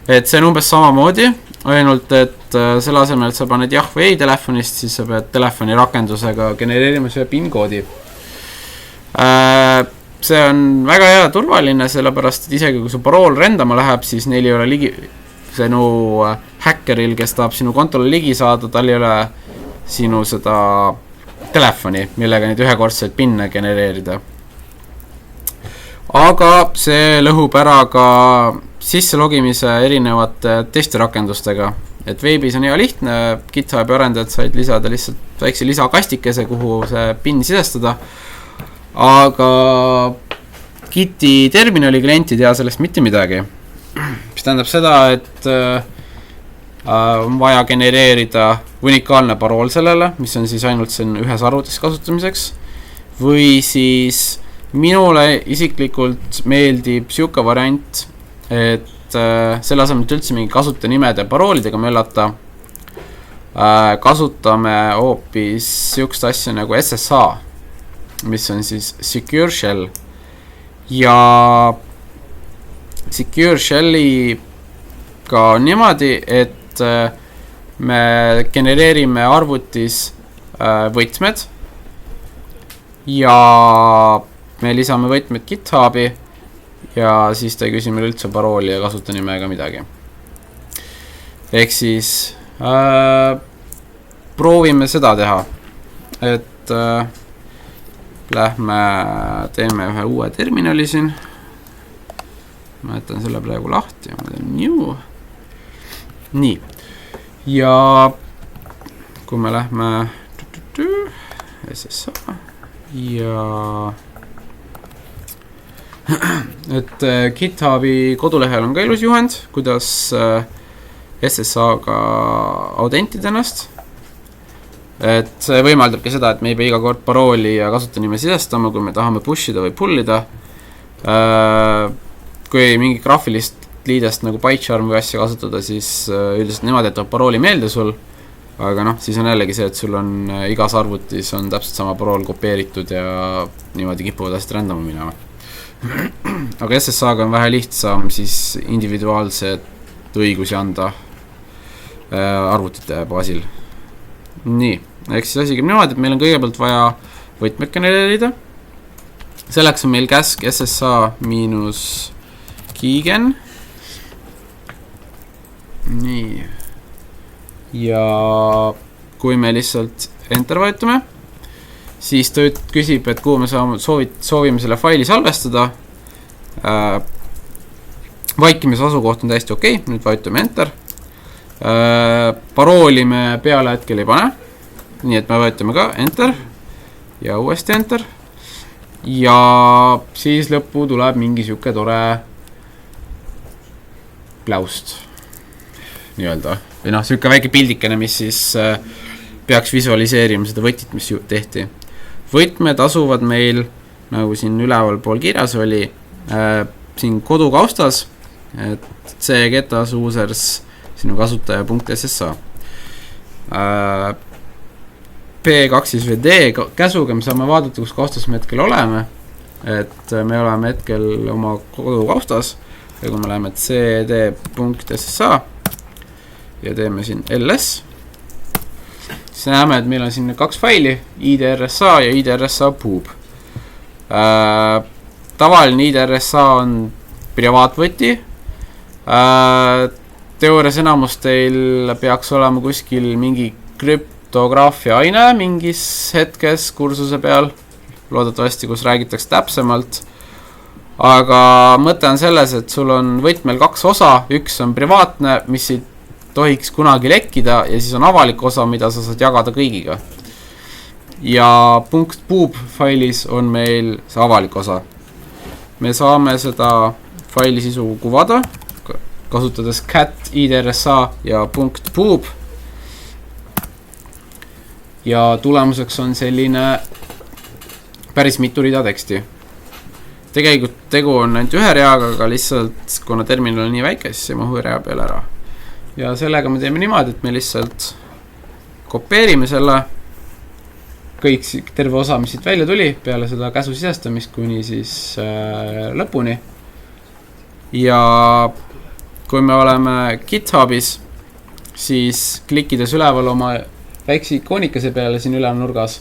Et see on umbes samamoodi, ainult et selle asemel, et sa paned jah või ei telefonist, siis sa pead telefoni rakendusega genereerima selle PIN-koodi. See on väga hea turvaline, sellepärast, et isegi kui su parool rändama läheb, siis neil ei ole ligi, sinu häkkeril, kes tahab sinu kontole ligi saada, tal ei ole sinu seda telefoni, millega neid ühekordseid pinne genereerida. Aga see lõhub ära ka sisse logimise erinevate teiste rakendustega. Et veebis on hea lihtne, GitHubi arendajad said lisada lihtsalt väikse lisakastikese, kuhu see PIN sisestada. Aga Giti terminali klient ei tea sellest mitte midagi. Mis tähendab seda, et on vaja genereerida unikaalne parool sellele, mis on siis ainult siin ühes arvutis kasutamiseks. Või siis minule isiklikult meeldib siuke variant, et selle asemel üldse mingi kasutajanimede ja paroolidega möllata, kasutame hoopis siukest asja nagu SSH, mis on siis Secure Shell. Ja Secure Shelli ka niimoodi, et me genereerime arvutis võtmed ja me lisame võtmed GitHubi ja siis ta ei küsi meil üldse parooli ja kasutanime ega midagi. Ehk siis proovime seda teha, et lähme teeme ühe uue terminali siin. Ma jätan selle praegu lahti ja ma teen new. Nii. Ja kui me lähme SSH ja et GitHubi kodulehel on ka ilus juhend, kuidas SSH-ga autentida ennast. Et see võimaldabki seda, et me ei pea iga kord parooli ja kasutanime sisestama, kui me tahame pushida või pullida. Kui mingi graafilist liidest nagu PyCharm või asja kasutada, siis üldiselt nemad jätavad parooli meelde sul. Aga siis on jällegi see, et sul on igas arvutis on täpselt sama parool kopeeritud ja niimoodi kipuvad asjad rändama minema. Aga SSH-ga on vähe lihtsam siis individuaalset õigusi anda arvutite baasil. Nii, eks siis asi käib niimoodi, et meil on kõigepealt vaja võtmed genereerida. Selleks on meil käsk SSH- keygen. Nii. Ja kui me lihtsalt enter vajutame, siis ta küsib, et kuhu me soovime selle faili salvestada. Vaikimise asukoht on täiesti okei, nüüd vajutame enter. Parooli me peale hetkel ei pane, nii et me vajutame ka enter ja uuesti enter. Ja siis lõppu tuleb mingi siuke tore klaust nii-öelda. Või noh, siuke väike pildikene, mis siis peaks visualiseerima seda võtit, mis tehti. Võtmed asuvad meil, nagu siin üleval pool kirjas oli, siin kodukaustas, et see getas users sinu kasutaja.ssa. P2-D käsuga me saame vaadata, kus kaustas me hetkel oleme, et me oleme hetkel oma kodukaustas ja kui me läheme cd.ssa ja teeme siin ls, siis näeme, et meil on siin 2 faili, IDRSA ja IDRSA poob. Tavaline IDRSA on privaatvõti. Teoorias enamus teil peaks olema kuskil mingi krüptograafia aine mingis hetkes kursuse peal. Loodetavasti, kus räägitakse täpsemalt. Aga mõte on selles, et sul on võtmel 2 osa. Üks on privaatne, mis ei tohiks kunagi lekkida ja siis on avalik osa, mida sa saad jagada kõigiga. Ja .poob failis on meil see avalik osa. Me saame seda faili sisu kuvada, kasutades cat idrsa ja .poob. Ja tulemuseks on selline päris mitu rida teksti. Tegelikult tegu on ainult ühe reaga, aga lihtsalt, kuna terminal on nii väike, siis ei mahu rea peale ära. Ja sellega me teeme niimoodi, et me lihtsalt kopeerime selle kõik terve osa, mis siit välja tuli peale seda käsu sisestamist kuni siis lõpuni. Ja kui me oleme GitHubis, siis klikkides üleval oma väikse ikoonikese peale siin üleval nurgas,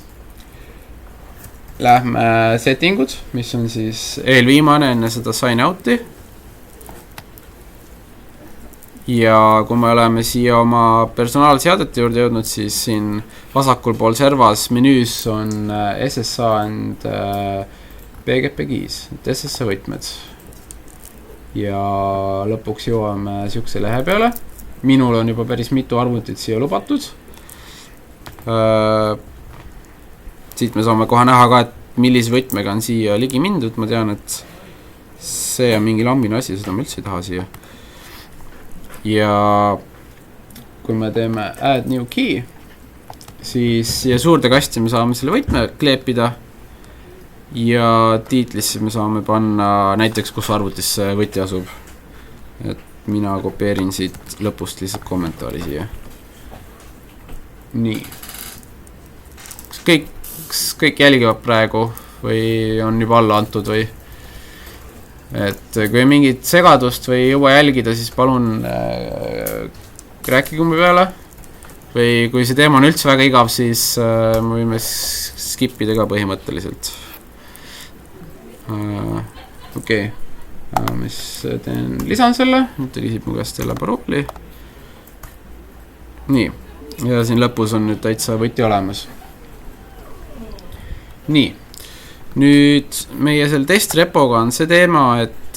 lähme settingud, mis on siis eelviimane enne seda sign out'i. Ja kui me oleme siia oma personaalseadete juurde jõudnud, siis siin vasakul pool servas menüüs on SSA and PGP keys, SSA võtmed. Ja lõpuks jõuame siukse lehe peale. Minul on juba päris mitu arvutit siia lubatud. Siit me saame kohe näha ka, et millise võtmega on siia ligi mindud. Ma tean, et see on mingi lambine asi, seda ma üldse ei taha siia. Ja kui me teeme add new key, siis siia suurde kasti me saame selle võtme kleepida ja tiitlisse me saame panna näiteks, kus arvutis see võti asub. Et mina kopeerin siit lõpust lihtsalt kommentaari siia. Nii. Kas kõik jälgivad praegu või on juba alla antud või? Et kui on mingit segadust või ei jõua jälgida, siis palun rääkige mu peale. Või kui see teema on üldse väga igav, siis me võime skipida ka põhimõtteliselt. Okei. Mis teen? Lisan selle. Nüüd ta küsib mu käest jälle parooli. Nii. Ja siin lõpus on nüüd täitsa võti olemas. Nii. Nüüd meie selle testrepoga on see teema, et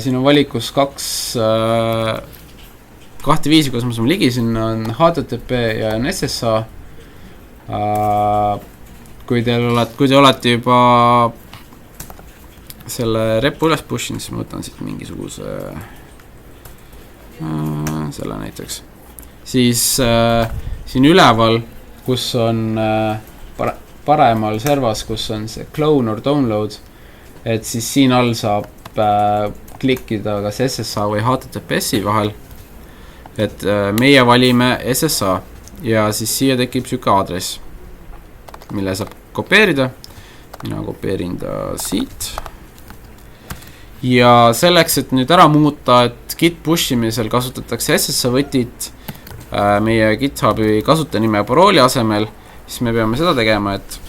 siin on valikus kahte viisi, kus me saame ligi, siin on HTTP ja on SSA. Kui te olete juba selle repo üles pushin, siis ma võtan siit mingisuguse selle näiteks. Siis siin üleval, kus on paremal servas, kus on see clone or download, et siis siin all saab klikkida kas SSA või HTTPS-i vahel, et meie valime SSA ja siis siia tekib siuke aadress, mille saab kopeerida. Mina kopeerin ta siit ja selleks, et nüüd ära muuta, et git pushimisel kasutatakse SSA võtit meie GitHubi kasutajanime ja parooli asemel, siis me peame seda tegema, et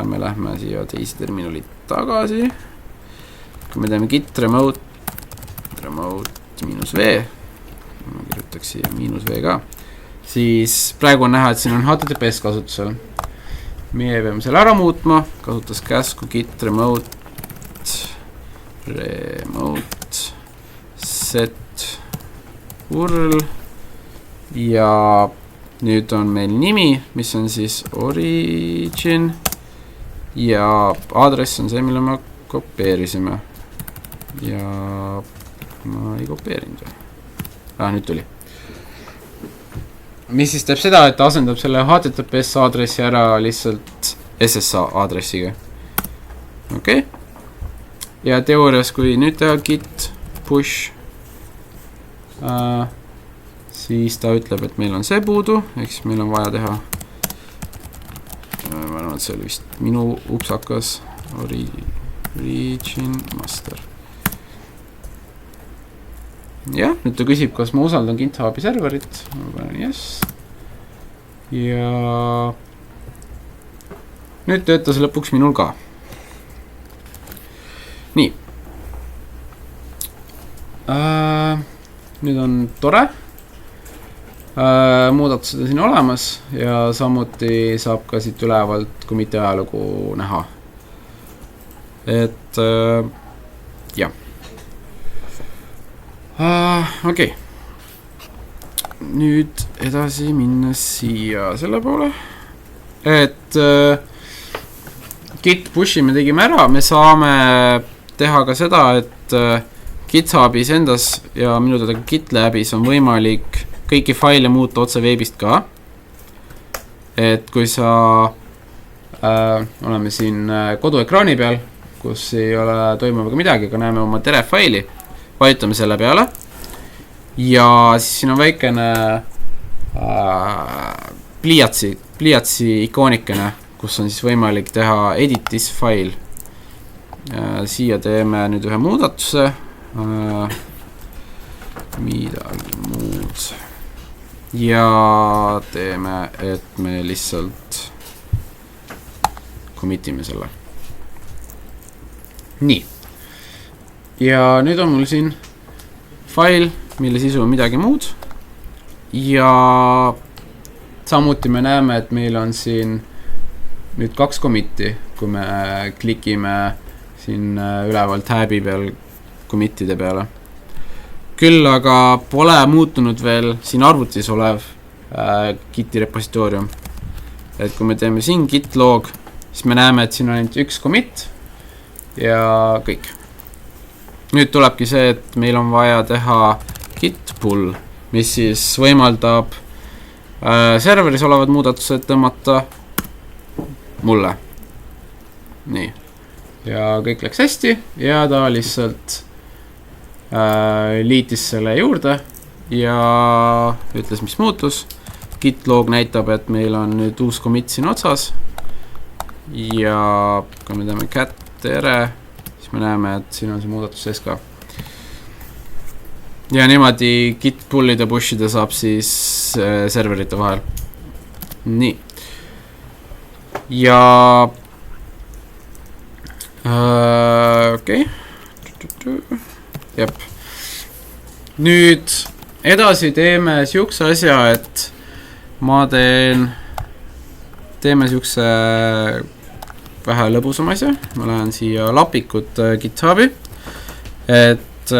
me lähme siia teise terminali tagasi. Kui me teeme git remote -v, ma kirjutaks siia -v ka, siis praegu on näha, et siin on HTTPS kasutusel. Meie peame selle ära muutma, kasutas käsku git remote set url ja nüüd on meil nimi, mis on siis origin ja aadress on see, mille me kopeerisime ja ma ei kopeerinud. Nüüd tuli. Mis siis teeb seda, et ta asendab selle HTTPS aadressi ära lihtsalt SSA aadressiga. Okei. Ja teoorias, kui nüüd teha git push, siis ta ütleb, et meil on see puudu, eks meil on vaja teha, ma arvan, et see oli vist minu upsakas, origin master. Jah, nüüd ta küsib, kas ma usaldan GitHubi serverit. Ma panen yes. Ja nüüd töötas lõpuks minul ka. Nii. Nüüd on tore. Muudatused on siin olemas ja samuti saab ka siit ülevalt commiti ajalugu näha. Et jah. Okei. Nüüd edasi minnes siia selle poole. Et git pushi me tegime ära, me saame teha ka seda, et GitHubis endas ja minu teada GitLabis on võimalik kõiki faile muuta otse veebist ka. Et kui sa oleme siin koduekraani peal, kus ei ole toimuvaga midagi, aga näeme oma tere faili, vajutame selle peale ja siis siin on väikene pliiatsi ikoonikene, kus on siis võimalik teha edit this file. Siia teeme nüüd ühe muudatuse, midagi muud ja teeme, et me lihtsalt commitime selle. Nii. Ja nüüd on mul siin fail, mille sisu on midagi muud ja samuti me näeme, et meil on siin nüüd 2 committi, kui me klikime siin üleval tabi peal committide peale. Küll aga pole muutunud veel siin arvutis olev Giti repositoorium. Et kui me teeme siin git log, siis me näeme, et siin on ainult 1 commit ja kõik. Nüüd tulebki see, et meil on vaja teha git pull, mis siis võimaldab serveris olevad muudatused tõmmata mulle. Nii. Ja kõik läks hästi ja ta lihtsalt liitis selle juurde ja ütles, mis muutus. Git log näitab, et meil on nüüd uus commit siin otsas ja kui me teeme cat tere, siis me näeme, et siin on see muudatus sees ka. Ja niimoodi git pullida pushida saab siis serverite vahel. Nii. Ja okei. Jep. Nüüd edasi teeme siukse asja, et ma teeme siukse vähe lõbusam asja. Ma lähen siia lapikut GitHubi. Et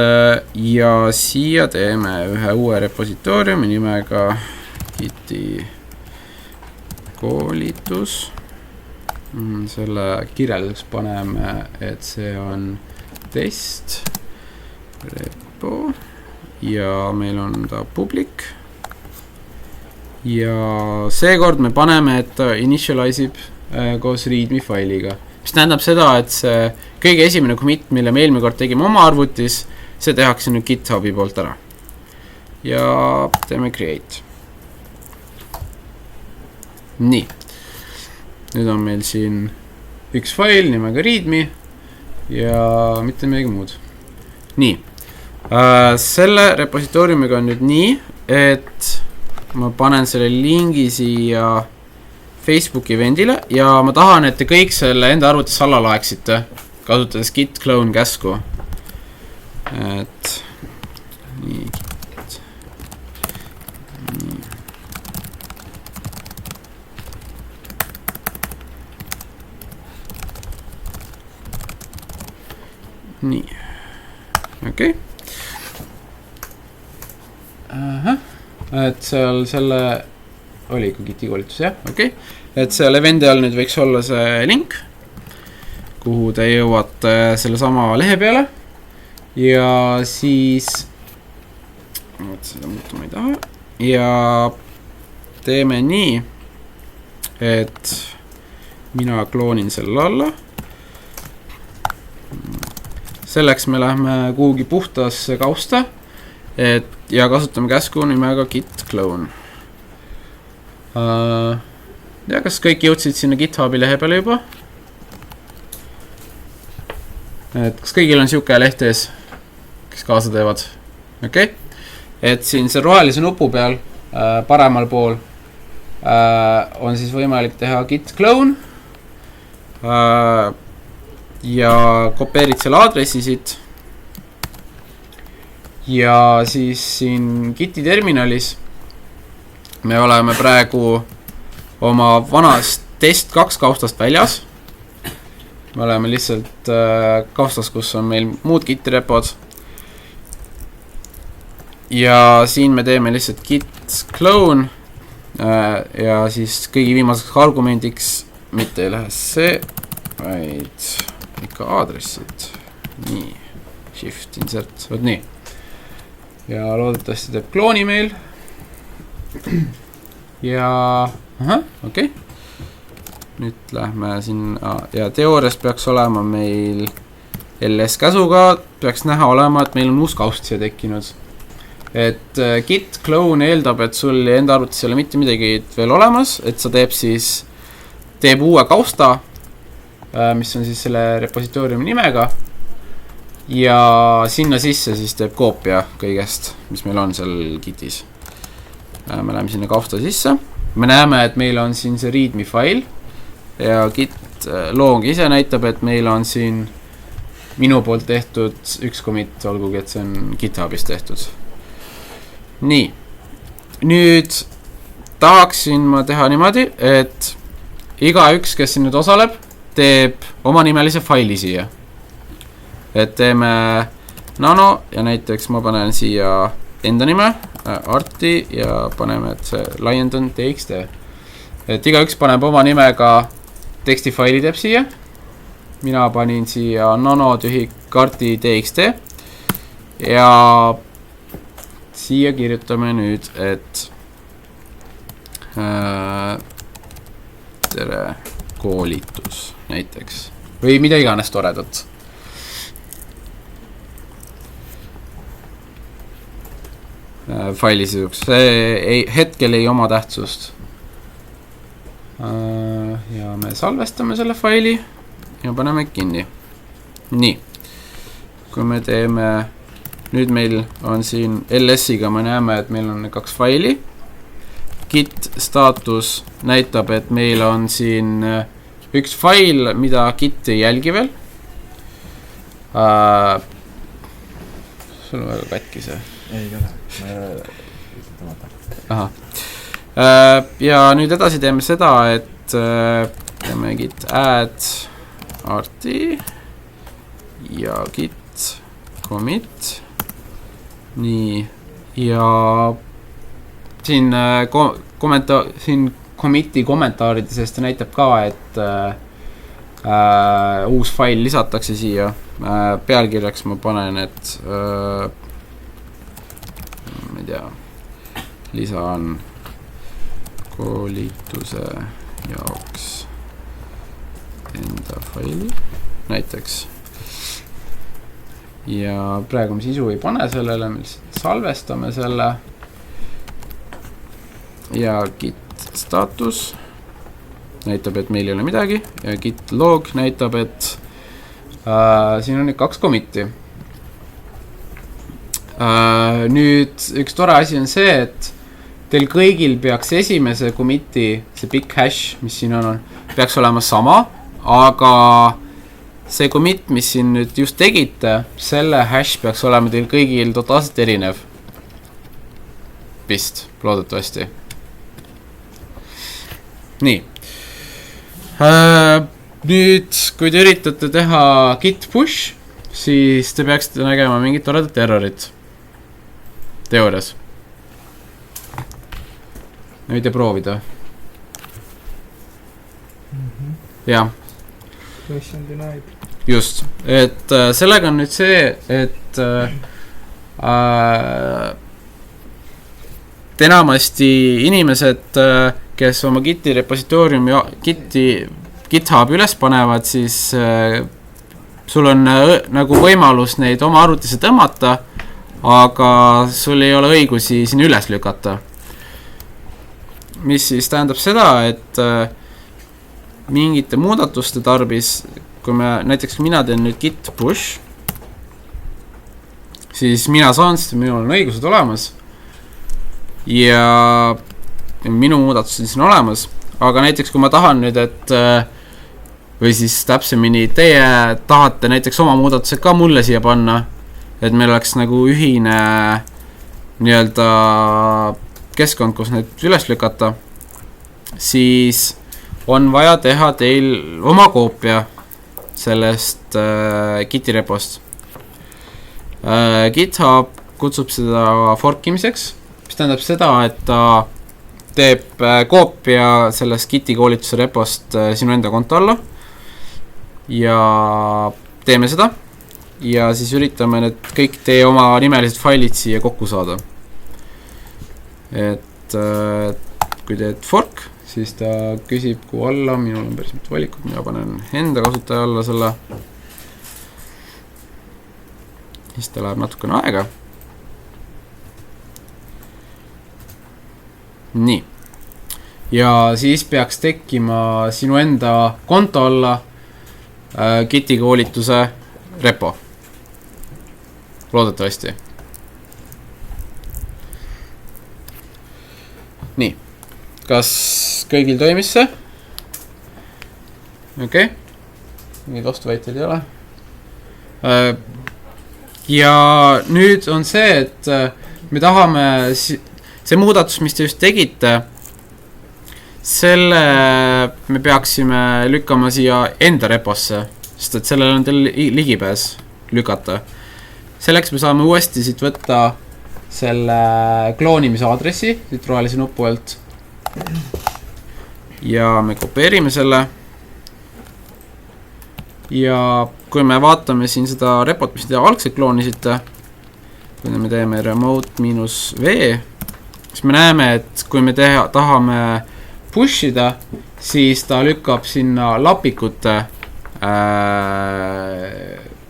ja siia teeme ühe uue repositooriumi nimega Giti koolitus. Selle kirjelduseks paneme, et see on test repo ja meil on ta public ja seekord me paneme, et ta initialize'ib koos readme failiga, mis tähendab seda, et see kõige esimene commit, mille me eelmine kord tegime oma arvutis, see tehakse nüüd GitHubi poolt ära ja teeme create. Nii. Nüüd on meil siin üks fail nimega readme ja mitte midagi muud. Nii. Selle repositooriumiga on nüüd nii, et ma panen selle lingi siia Facebooki eventile ja ma tahan, et te kõik selle enda arvutis alla laeksite, kasutades git clone käsku. Et nii. nii, okei. Et seal selle oli ikka Giti koolitus, jah, okei. Et seal event'i all nüüd võiks olla see link, kuhu te jõuate selle sama lehe peale ja siis seda muutuma ei taha ja teeme nii, et mina kloonin selle alla. Selleks me lähme kuhugi puhtasse kausta ja kasutame käsku nimega git clone. Ja kas kõik jõudsid sinna GitHubi lehe peale juba? Et kas kõigil on siuke leht ees, kes kaasa teevad? Okei. Et siin see rohelise nupu peal paremal pool on siis võimalik teha git clone ja kopeerid selle aadressi siit ja siis siin Giti terminalis me oleme praegu oma vanast test 2 kaustast väljas. Me oleme lihtsalt kaustas, kus on meil muud Giti repod ja siin me teeme lihtsalt git clone ja siis kõigi viimaseks argumendiks mitte ei lähe see, vaid ikka aadressid. Nii, shift, insert, võt nii. Ja loodetavasti teeb klooni meil. Ja, okei. Nüüd lähme siin, ja teoorias peaks olema meil ls käsuga, peaks näha olema, et meil on uus kaust siia tekkinud. Et git clone eeldab, et sul enda arvutis ei ole mitte midagi veel olemas, et sa teeb uue kausta, mis on siis selle repositooriumi nimega ja sinna sisse siis teeb koopia kõigest, mis meil on seal Gitis. Me läheme sinna kausta sisse. Me näeme, et meil on siin see readme file ja Git loong ise näitab, et meil on siin minu poolt tehtud üks commit, olgugi et see on GitHubis tehtud. Nii. Nüüd tahaksin ma teha niimoodi, et iga üks, kes siin nüüd osaleb, teeb oma nimelise faili siia. Et teeme nano ja näiteks ma panen siia enda nime, arti ja paneme, et see laiendan txt. Et iga üks paneb oma nimega tekstifaili teeb siia. Mina panin siia nano tühik arti txt ja siia kirjutame nüüd, et tere koolitus näiteks või mida iganes toredat. Faili sisuks, see hetkel ei oma tähtsust. Ja me salvestame selle faili ja paneme kinni. Nii, kui me teeme, nüüd meil on siin ls-iga, me näeme, et meil on 2 faili. Git status näitab, et meil on siin üks fail, mida Git ei jälgi veel. Sul on väga katki see. Ei ole, ma ei ole tõmmata. Aha. Ja nüüd edasi teeme seda, et teeme git add arti ja git commit. Nii, ja siin siin commit'i kommentaarides ta näitab ka, et uus fail lisatakse siia. Pealkirjaks ma panen, et ma ei tea, lisan koolituse jaoks enda faili näiteks. Ja praegu me sisu ei pane sellele, me lihtsalt salvestame selle. Ja git status näitab, et meil ei ole midagi ja git log näitab, et siin on nüüd 2 commit'i. Nüüd üks tore asi on see, et teil kõigil peaks esimese commit'i, see big hash, mis siin on, peaks olema sama, aga see commit, mis siin nüüd just tegite, selle hash peaks olema teil kõigil totaalselt erinev. Vist, loodetavasti. Nii. Nüüd, kui te üritate teha git push, siis te peaksite nägema mingit toredat errorit. Teoorias. Võite proovida. Jah. Mission denied. Just, et sellega on nüüd see, et enamasti inimesed, kes oma Giti repositooriumi GitHub üles panevad, siis sul on nagu võimalus neid oma arvutisse tõmmata, aga sul ei ole õigusi siin üles lükata. Mis siis tähendab seda, et mingite muudatuste tarbis, kui näiteks mina teen nüüd git push, siis mina saan, sest minul on õigused olemas ja minu muudatused siin olemas, aga näiteks kui ma tahan nüüd, et või siis täpsemini teie tahate näiteks oma muudatused ka mulle siia panna, et meil oleks nagu ühine nii-öelda keskkond, kus need üles lükata, siis on vaja teha teil oma koopia sellest Giti repost. GitHub kutsub seda forkimiseks, mis tähendab seda, et ta teeb koopia sellest Giti koolituse repost sinu enda konto alla ja teeme seda ja siis üritame need kõik teie oma nimelised failid siia kokku saada. Et kui teed fork, siis ta küsib kuhu alla, minul on päris mitu valikut, mina panen enda kasutaja alla selle. Siis ta läheb natukene aega. Nii. Ja siis peaks tekkima sinu enda konto alla Giti koolituse repo. Loodetavasti. Nii. Kas kõigil toimis see? Okei. Neid vastuväiteid ei ole. Ja nüüd on see, et me tahame see muudatus, mis te just tegite, selle me peaksime lükkama siia enda reposse, sest et sellel on teil ligipääs lükata. Selleks me saame uuesti siit võtta selle kloonimise aadressi siit rohelise nupu alt. Ja me kopeerime selle ja kui me vaatame siin seda repot, mis te algselt kloonisite, kui me teeme remote-v, siis me näeme, et kui me tahame pushida, siis ta lükkab sinna lapikute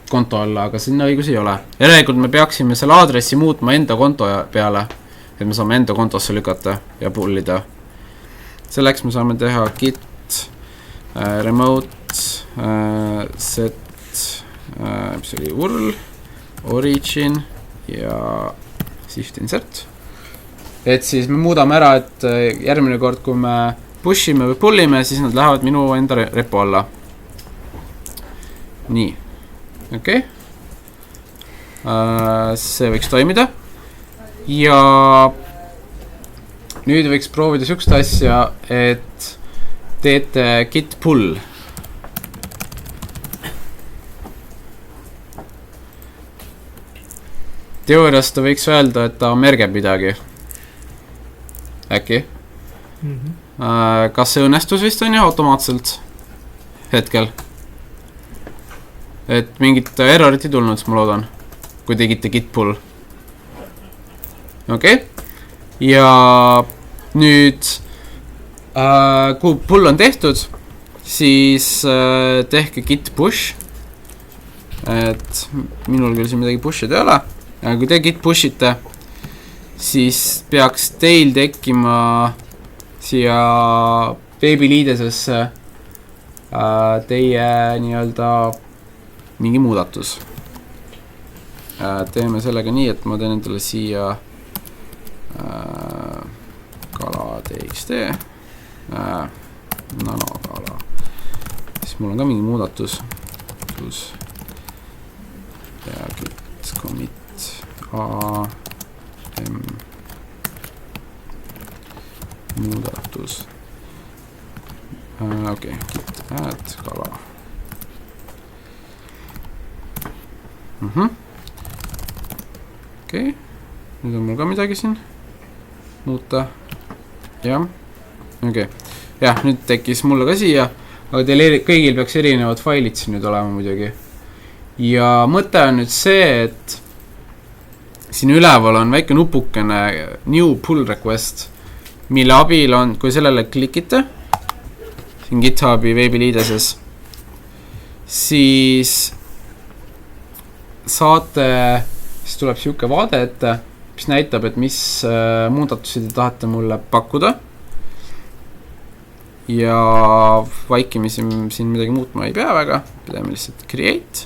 konto alla, aga sinna õigus ei ole. Järelikult me peaksime selle aadressi muutma enda konto peale, et me saame enda kontosse lükata ja pullida. Selleks me saame teha git remote set mis oli url, origin ja shift insert. Et siis me muudame ära, et järgmine kord, kui me pushime või pullime, siis nad lähevad minu enda repo alla. Nii. Okei. See võiks toimida. Ja nüüd võiks proovida sükst asja, et teete git pull. Teoorias ta võiks öelda, et ta mergeb midagi. Äkki? Kas see õnnestus vist on ju automaatselt hetkel? Et mingit errorit ei tulnud, ma loodan, kui tegite git pull. Okei. Ja nüüd kui pull on tehtud, siis tehke git push. Et minul küll siin midagi push'id ei ole. Kui te git push'ite, siis peaks teil tekkima siia veebiliidesesse teie nii-öelda mingi muudatus. Teeme sellega nii, et ma teen endale siia kala txt nanokala. Siis mul on ka mingi muudatus. Ja git commit am muudatus. Okei, git add kala. Okei. Nüüd on mul ka midagi siin muuta. Jah. Okei. Jah, nüüd tekkis mulle ka siia, aga teil kõigil peaks erinevad failid siin nüüd olema muidugi. Ja mõte on nüüd see, et siin üleval on väike nupukene New Pull Request, mille abil on, kui sellele klikite, siin GitHubi veebiliideses, siis saate, siis tuleb siuke vaade ette, mis näitab, et mis muudatusi te tahate mulle pakkuda. Ja vaikimisi siin midagi muutma ei pea väga, pidame lihtsalt create.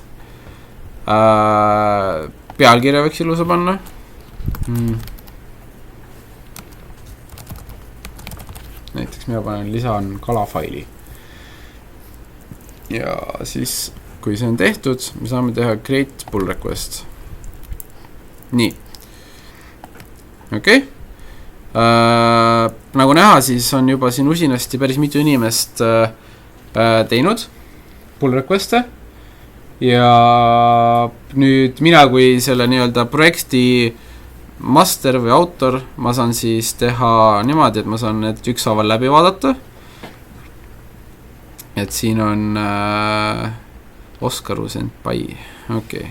Pealkirja võiks ilusa panna. Näiteks mina panen lisan kalafaili. Ja siis, kui see on tehtud, me saame teha create pull request. Nii. Okei. Nagu näha, siis on juba siin usinasti päris mitu inimest teinud pull request'e. Ja nüüd mina kui selle nii-öelda projekti master või autor, ma saan siis teha niimoodi, et ma saan need ükshaaval läbi vaadata. Et siin on Oskar Usenpai. Okei.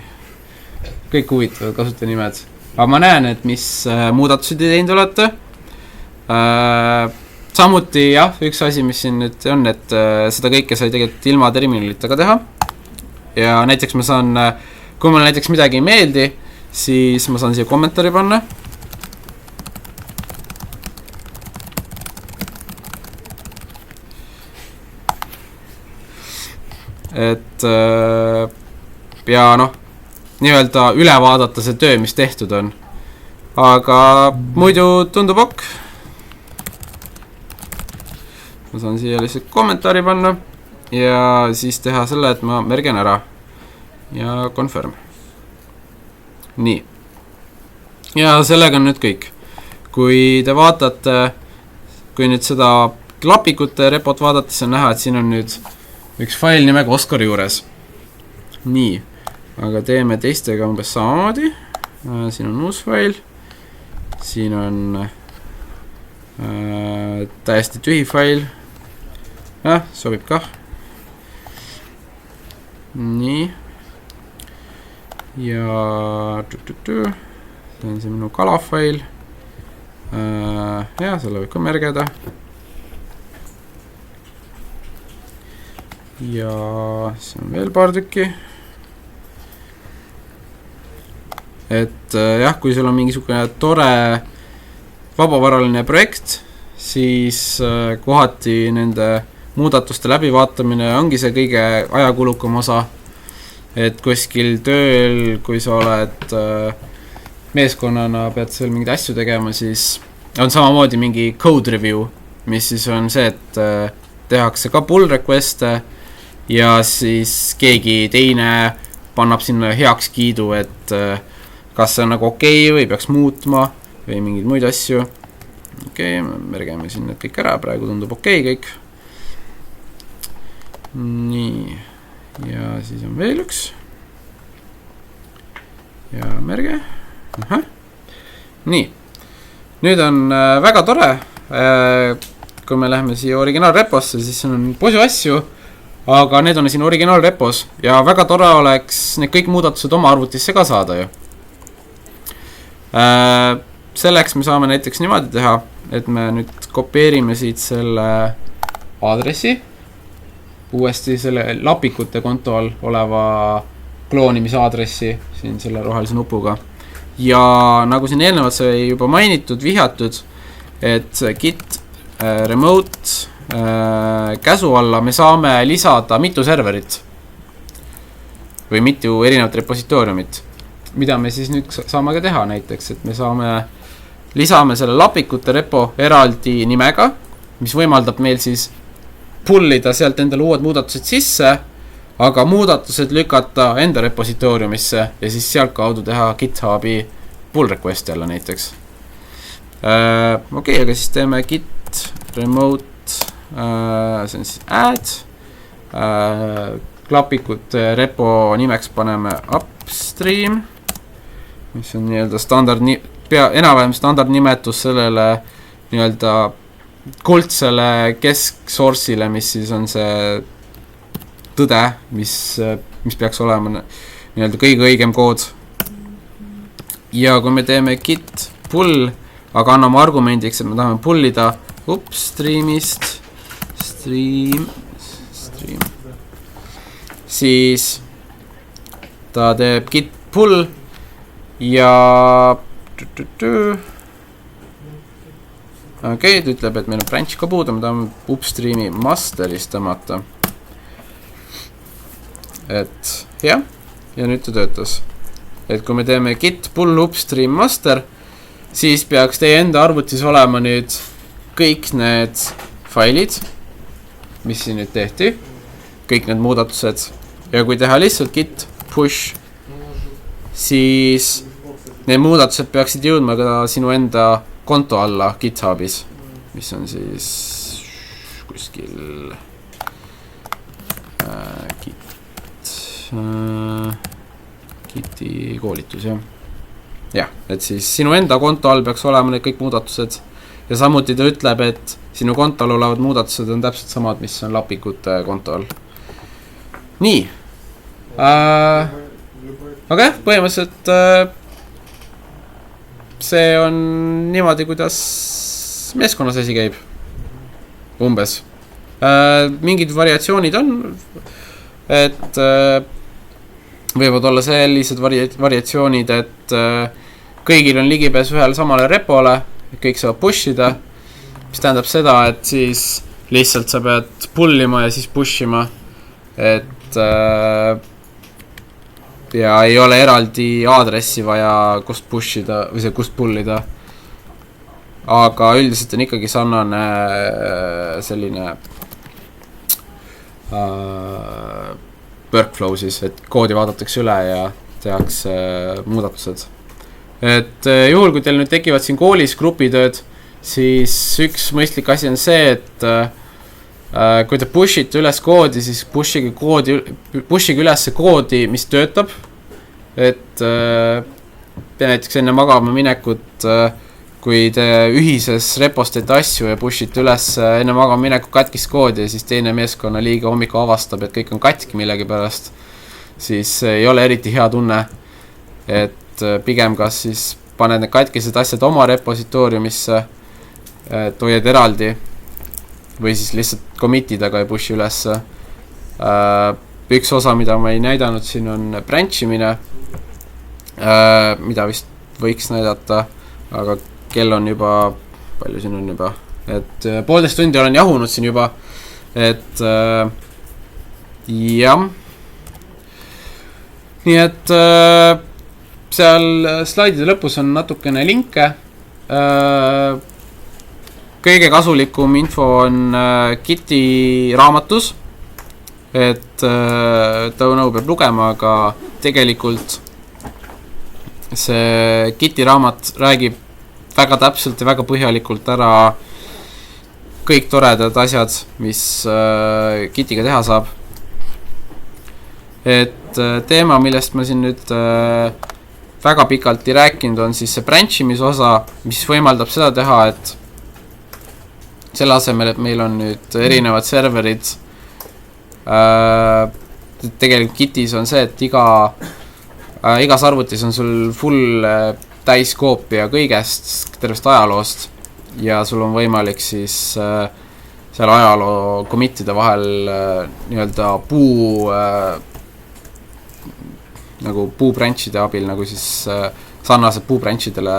Kõik huvitavad kasutajanimed. Aga ma näen, et mis muudatusi te teinud olete. Samuti jah, üks asi, mis siin nüüd on, et seda kõike sai tegelikult ilma terminalitega teha. Ja näiteks ma saan, kui mulle näiteks midagi ei meeldi, siis ma saan siia kommentaari panna. Et ja noh, nii-öelda üle vaadata see töö, mis tehtud on. Aga muidu tundub ok. Ma saan siia lihtsalt kommentaari panna ja siis teha selle, et ma märgen ära ja confirm. Nii. Ja sellega on nüüd kõik. Kui te vaatate, kui nüüd seda klapikute repot vaadata, siis on näha, et siin on nüüd üks fail nimega Oskar juures. Nii. Aga teeme teistega umbes samamoodi. Siin on uus fail. Siin on täiesti tühi fail. Sobib kah. Nii. Ja see on see minu kalafail. Ja selle võib ka märgeda. Ja see on veel paar tükki. Et jah, kui sul on mingisugune tore vabavaraline projekt, siis kohati nende muudatuste läbivaatamine ongi see kõige ajakulukam osa. Et kuskil tööl, kui sa oled meeskonnana, pead seal mingeid asju tegema, siis on samamoodi mingi code review, mis siis on see, et tehakse ka pull request'e ja siis keegi teine pannab sinna heaks kiidu, et kas see on nagu okei või peaks muutma või mingeid muid asju. Okei, märgime siin need kõik ära, praegu tundub okei kõik. Nii, ja siis on veel üks. Ja märge. Nii, nüüd on väga tore. Kui me läheme siia originaalreposse, siis on posu asju, aga need on siin originaalrepos ja väga tore oleks need kõik muudatused oma arvutisse ka saada ju. Selleks me saame näiteks niimoodi teha, et me nüüd kopeerime siit selle aadressi uuesti selle lapikute konto all oleva kloonimise aadressi siin selle rohelise nupuga. Ja nagu siin eelnevalt sai juba mainitud, vihjatud, et git remote käsu alla me saame lisada mitu serverit või mitu erinevat repositooriumit. Mida me siis nüüd saame ka teha näiteks, et me lisame selle lapikute repo eraldi nimega, mis võimaldab meil siis pullida sealt endale uued muudatused sisse, aga muudatused lükata enda repositooriumisse ja siis sealt kaudu teha GitHubi pull request jälle näiteks. Okei, aga siis teeme git remote, see on siis add, klapikut repo nimeks paneme upstream, mis on nii-öelda enam-vähem standardnimetus sellele nii-öelda kuldsele kesksource'ile, mis siis on see tõde, mis peaks olema nii-öelda kõige õigem kood. Ja kui me teeme git pull, aga anname argumendiks, et me tahame pullida upstreamist stream, siis ta teeb git pull ja okei, ta ütleb, et meil on branch ka puudu, me tahame upstreami master'ist tõmmata. Et jah, ja nüüd ta töötas. Et kui me teeme git pull upstream master, siis peaks teie enda arvutis olema nüüd kõik need failid, mis siin nüüd tehti, kõik need muudatused. Ja kui teha lihtsalt git push, siis need muudatused peaksid jõudma ka sinu enda konto alla GitHubis, mis on siis kuskil Giti koolitus, jah. Jah, et siis sinu enda konto all peaks olema need kõik muudatused. Ja samuti ta ütleb, et sinu kontol olevad muudatused on täpselt samad, mis on lapikute konto all. Nii. Aga põhimõtteliselt see on niimoodi, kuidas meeskonnas asi käib. Umbes. Mingid variatsioonid on, et võivad olla sellised variatsioonid, et kõigil on ligipääs ühele samale repole, kõik saavad pushida, mis tähendab seda, et siis lihtsalt sa pead pullima ja siis pushima, et ja ei ole eraldi aadressi vaja kust pushida või see kust pullida, aga üldiselt on ikkagi sarnane selline workflow siis, et koodi vaadatakse üle ja tehakse muudatused. Et juhul, kui teil nüüd tekivad siin koolis grupitööd, siis üks mõistlik asi on see, et kui te pushite üles koodi, siis pushige üles koodi, mis töötab. Et näiteks enne magama minekut, kui te ühises repos teete asju ja pushite üles enne magama minekut katkist koodi ja siis teine meeskonna liige hommiku avastab, et kõik on katki millegi pärast, siis ei ole eriti hea tunne. Et pigem kas siis paned need katkised asjad oma repositooriumisse, et hoiad eraldi või siis lihtsalt commit'id, aga ei pushi üles. Üks osa, mida ma ei näidanud siin, on branchimine, mida vist võiks näidata, aga kell on juba, palju siin on juba, et 1,5 tundi olen jahunud siin juba, et jah. Nii et seal slaidide lõpus on natukene linke. Kõige kasulikum info on Giti raamatus, et ta nõu peab lugema, aga tegelikult see Giti raamat räägib väga täpselt ja väga põhjalikult ära kõik toredad asjad, mis Gitiga teha saab. Et teema, millest ma siin nüüd väga pikalt ei rääkinud, on siis see branchimise osa, mis võimaldab seda teha, et selle asemel, et meil on nüüd erinevad serverid, tegelikult Gitis on see, et igas arvutis on sul full täiskoopia kõigest, tervest ajaloost ja sul on võimalik siis seal ajaloo commit'ide vahel nii-öelda nagu puubranchide abil nagu siis sarnased puubranchidele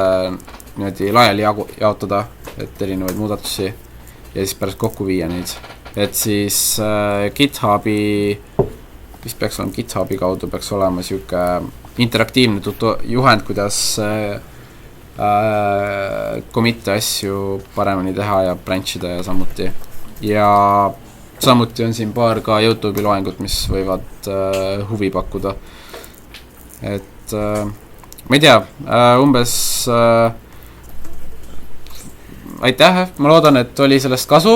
niimoodi laiali jaotada, et erinevaid muudatusi ja siis pärast kokku viia neid. Et siis GitHubi, mis peaks olema GitHubi kaudu, peaks olema siuke interaktiivne juhend, kuidas commit'e asju paremini teha ja branchida ja samuti. Ja samuti on siin paar ka YouTube'i loengut, mis võivad huvi pakkuda. Et ma ei tea, umbes aitäh, ma loodan, et oli sellest kasu.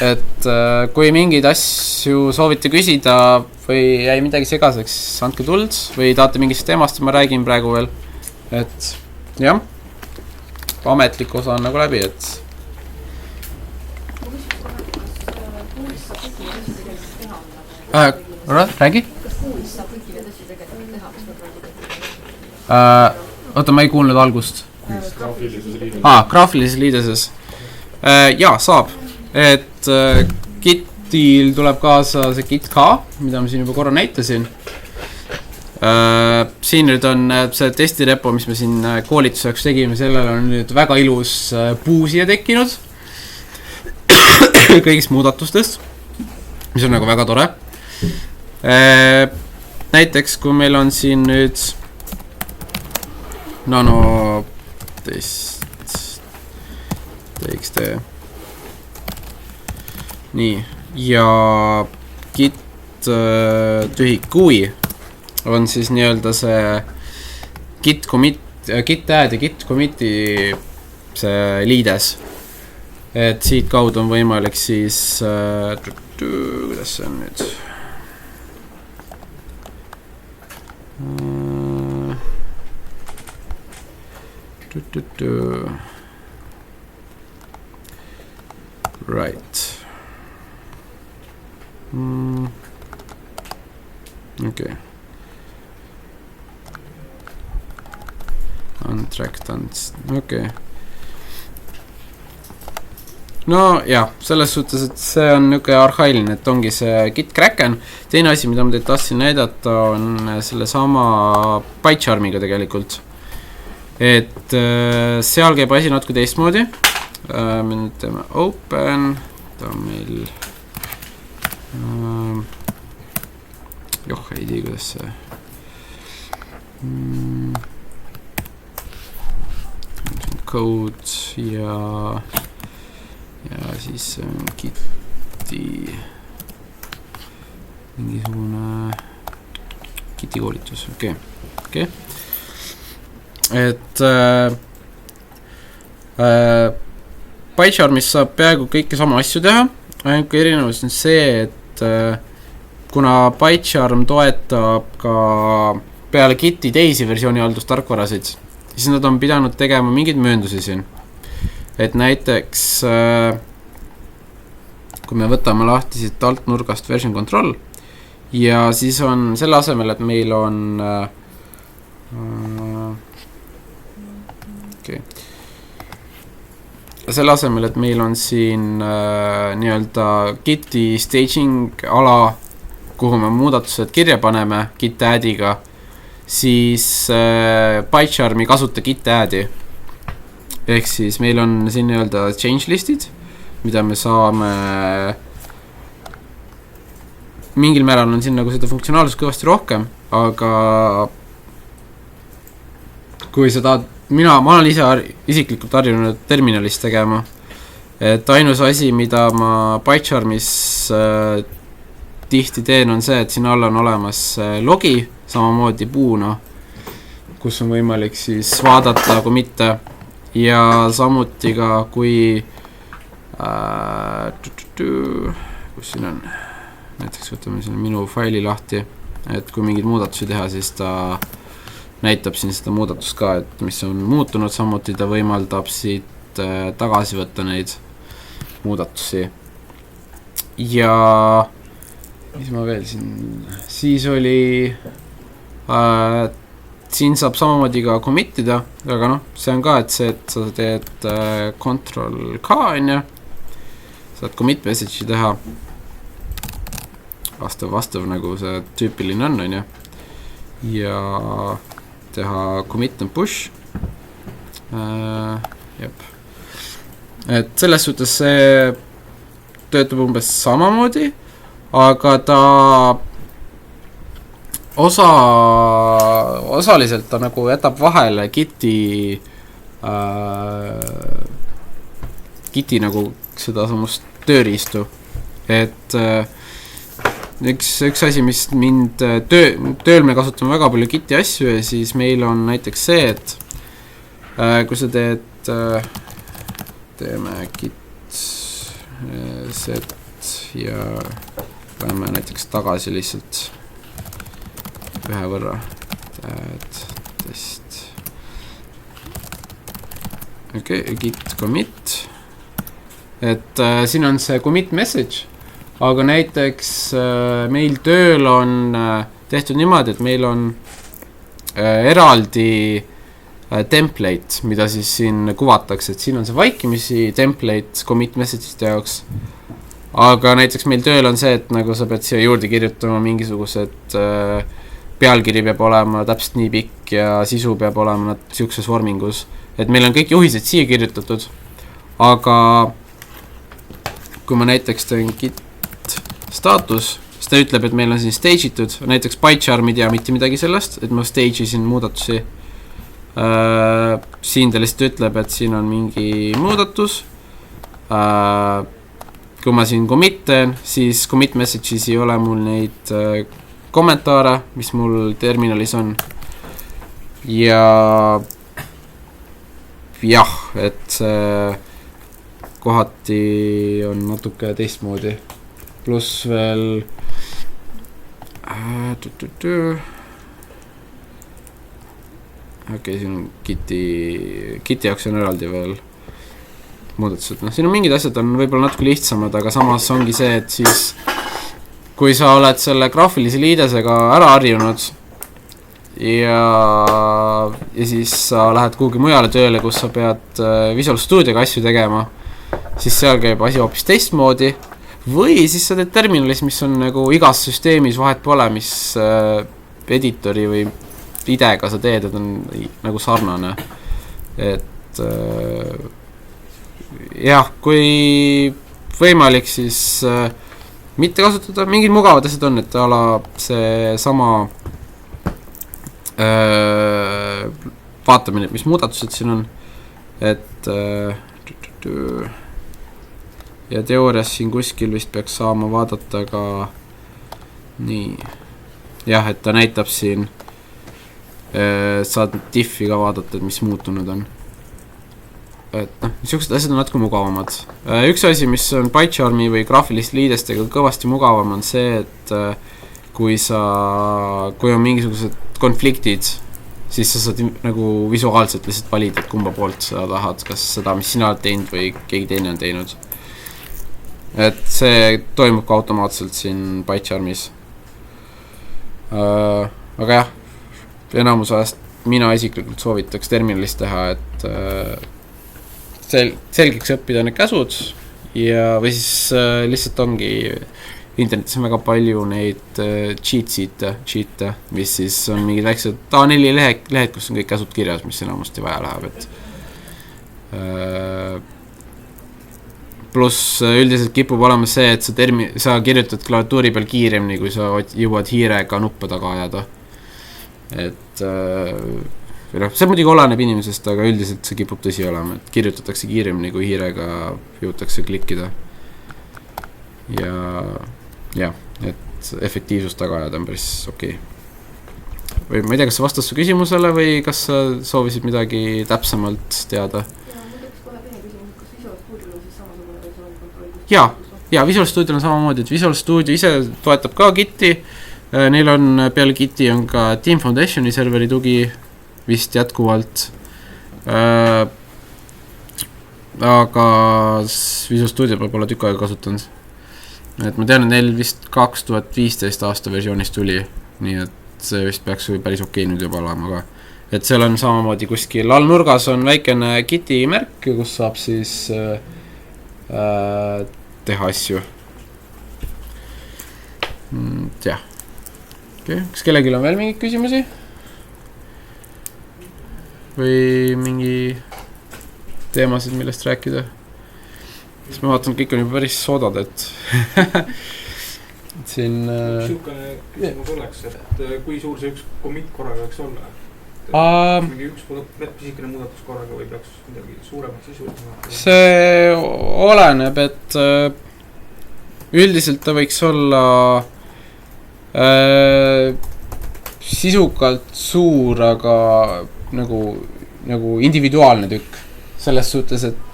et kui mingeid asju soovite küsida või jäi midagi segaseks, andke tuld või tahate mingist teemast, ma räägin praegu veel, et jah, ametlik osa on nagu läbi, et räägi? Oota, ma ei kuulnud algust. Graafilises liideses. Jaa, saab. Et Gitil tuleb kaasa see Git K, mida ma siin juba korra näitasin. Siin nüüd on see testirepo, mis me siin koolituseks tegime, sellel on nüüd väga ilus puu siia tekkinud. Kõigist muudatustest, mis on nagu väga tore. Näiteks, kui meil on siin nüüd nano txt nii, ja git tühik GUI on siis nii-öelda see git commit, git add ja git commit'i see liides, et siit kaudu on võimalik siis kuidas see on nüüd right. Okay. Untracked, okay. No jah, selles suhtes, et see on niisugune arhailine, et ongi see Git Kraken. Teine asi, mida ma teid tahtsin näidata, on selle sama PyCharmiga tegelikult. Et seal käib asi natuke teistmoodi. Me nüüd teeme open, ta on meil ei tea, kuidas see code ja siis Giti mingisugune Giti koolitus, okei. Et PyCharmis saab peaaegu kõike sama asju teha, ainult erinevus on see, et kuna PyCharm toetab ka peale Giti teisi versiooni haldustarkvarasid, siis nad on pidanud tegema mingeid mööndusi siin. Et näiteks kui me võtame lahti siit alt nurgast version control ja siis on selle asemel, et meil on selle asemel, et meil on siin nii-öelda Giti staging ala, kuhu me muudatused kirja paneme Git add'iga, siis PyCharm ei kasuta Git add'i. Ehk siis meil on siin nii-öelda change listid, mida me saame mingil määral on siin nagu seda funktsionaalsust kõvasti rohkem, aga kui sa tahad, ma olen ise isiklikult harjunud terminalis tegema, et ainus asi, mida ma PyCharmis tihti teen, on see, et siin all on olemas logi, samamoodi puuna, kus on võimalik siis vaadata, kui mitte, ja samuti ka, kui kus siin on, näiteks võtame siin minu faili lahti, et kui mingid muudatusi teha, siis ta näitab siin seda muudatust ka, et mis on muutunud, samuti ta võimaldab siit tagasi võtta neid muudatusi. Ja mis ma veel siin, siis oli siin saab samamoodi ka commit'ida, aga noh, see on ka, et see, et sa teed Ctrl K on ja saad commit message'i teha vastav nagu see tüüpiline on ja ja teha commit and push. Et selles suhtes see töötab umbes samamoodi, aga ta osaliselt ta nagu jätab vahele Giti nagu seda samust tööriistu, et üks asi, mis mind tööl me kasutame väga palju Giti asju ja siis meil on näiteks see, et kui sa teed teeme Git set ja paneme näiteks tagasi lihtsalt ühe võrra. Test. Git commit. Et siin on see commit message, aga näiteks meil tööl on tehtud niimoodi, et meil on eraldi template, mida siis siin kuvatakse, et siin on see vaikimisi template commit message'ite jaoks. Aga näiteks meil tööl on see, et nagu sa pead siia juurde kirjutama mingisugused pealkiri peab olema täpselt nii pikk ja sisu peab olema siukses vormingus. Et meil on kõik juhised siia kirjutatud, aga kui ma näiteks teen git status, siis ta ütleb, et meil on siin stage itud, näiteks PyCharm ei tea mitte midagi sellest, et ma stage isin muudatusi. Siin ta lihtsalt ütleb, et siin on mingi muudatus. Kui ma siin commit teen, siis commit messages ei ole mul neid kommentaare, mis mul terminalis on. Ja jah, et kohati on natuke teistmoodi. Pluss veel siin on Giti jaoks on eraldi veel muudatused. Siin on mingid asjad on võib-olla natuke lihtsamad, aga samas ongi see, et siis kui sa oled selle graafilise liidesega ära harjunud ja siis sa lähed kuhugi mujale tööle, kus sa pead Visual Studioga asju tegema, siis seal käib asi hoopis teistmoodi. Või siis sa teed terminalis, mis on nagu igas süsteemis vahet pole, mis editori või idega sa teed, et on nagu sarnane. Et jah, kui võimalik, siis mitte kasutada, mingid mugavad asjad on, et ala see sama vaatame, mis muudatused siin on, et ja teoorias siin kuskil vist peaks saama vaadata ka nii, jah, et ta näitab siin saad diffi ka vaadata, et mis muutunud on. Et niisugused asjad on natuke mugavamad. Üks asi, mis on PyCharmi või graafilist liidestega kõvasti mugavam, on see, et kui on mingisugused konfliktid, siis sa saad nagu visuaalselt lihtsalt valida, et kumba poolt sa tahad, kas seda, mis sina oled teinud või keegi teine on teinud. Et see toimub ka automaatselt siin PyCharmis. Aga jah, enamus ajast mina isiklikult soovitaks terminalis teha, et selgeks õppida need käsud ja või siis lihtsalt ongi internetis on väga palju neid cheat'e, mis siis on mingid väiksed A4 lehed, kus on kõik käsud kirjas, mis enamasti vaja läheb, et pluss üldiselt kipub olema see, et sa kirjutad klaviatuuri peal kiiremini, kui sa jõuad hiirega nuppe taga ajada. Et see muidugi oleneb inimesest, aga üldiselt see kipub tõsi olema, et kirjutatakse kiiremini, kui hiirega jõutakse klikkida. Ja, et efektiivsust taga ajada on päris okei. Või ma ei tea, kas see vastas su küsimusele või kas sa soovisid midagi täpsemalt teada? Ja Visual Studio on samamoodi, et Visual Studio ise toetab ka Giti. Neil on peale Giti on ka Team Foundationi serveri tugi vist jätkuvalt. Aga Visual Studio peab olla tükk aega kasutanud. Et ma tean, et neil vist 2015 aasta versioonis tuli, nii et see vist peaks päris okei nüüd juba olema ka. Et seal on samamoodi kuskil all nurgas on väikene Giti märk, kus saab siis teha asju. Jah. Okay. Kas kellelgi on veel mingeid küsimusi? Või mingi teemasid, millest rääkida? Siis ma vaatan, kõik on juba päris soodad, et siin Sihukene küsimus oleks, et kui suur see üks commit korraga võiks olla? Mingi üks pisikene muudatus korraga või peaks midagi suuremat sisu? See oleneb, et üldiselt ta võiks olla sisukalt suur, aga nagu individuaalne tükk. Selles suhtes, et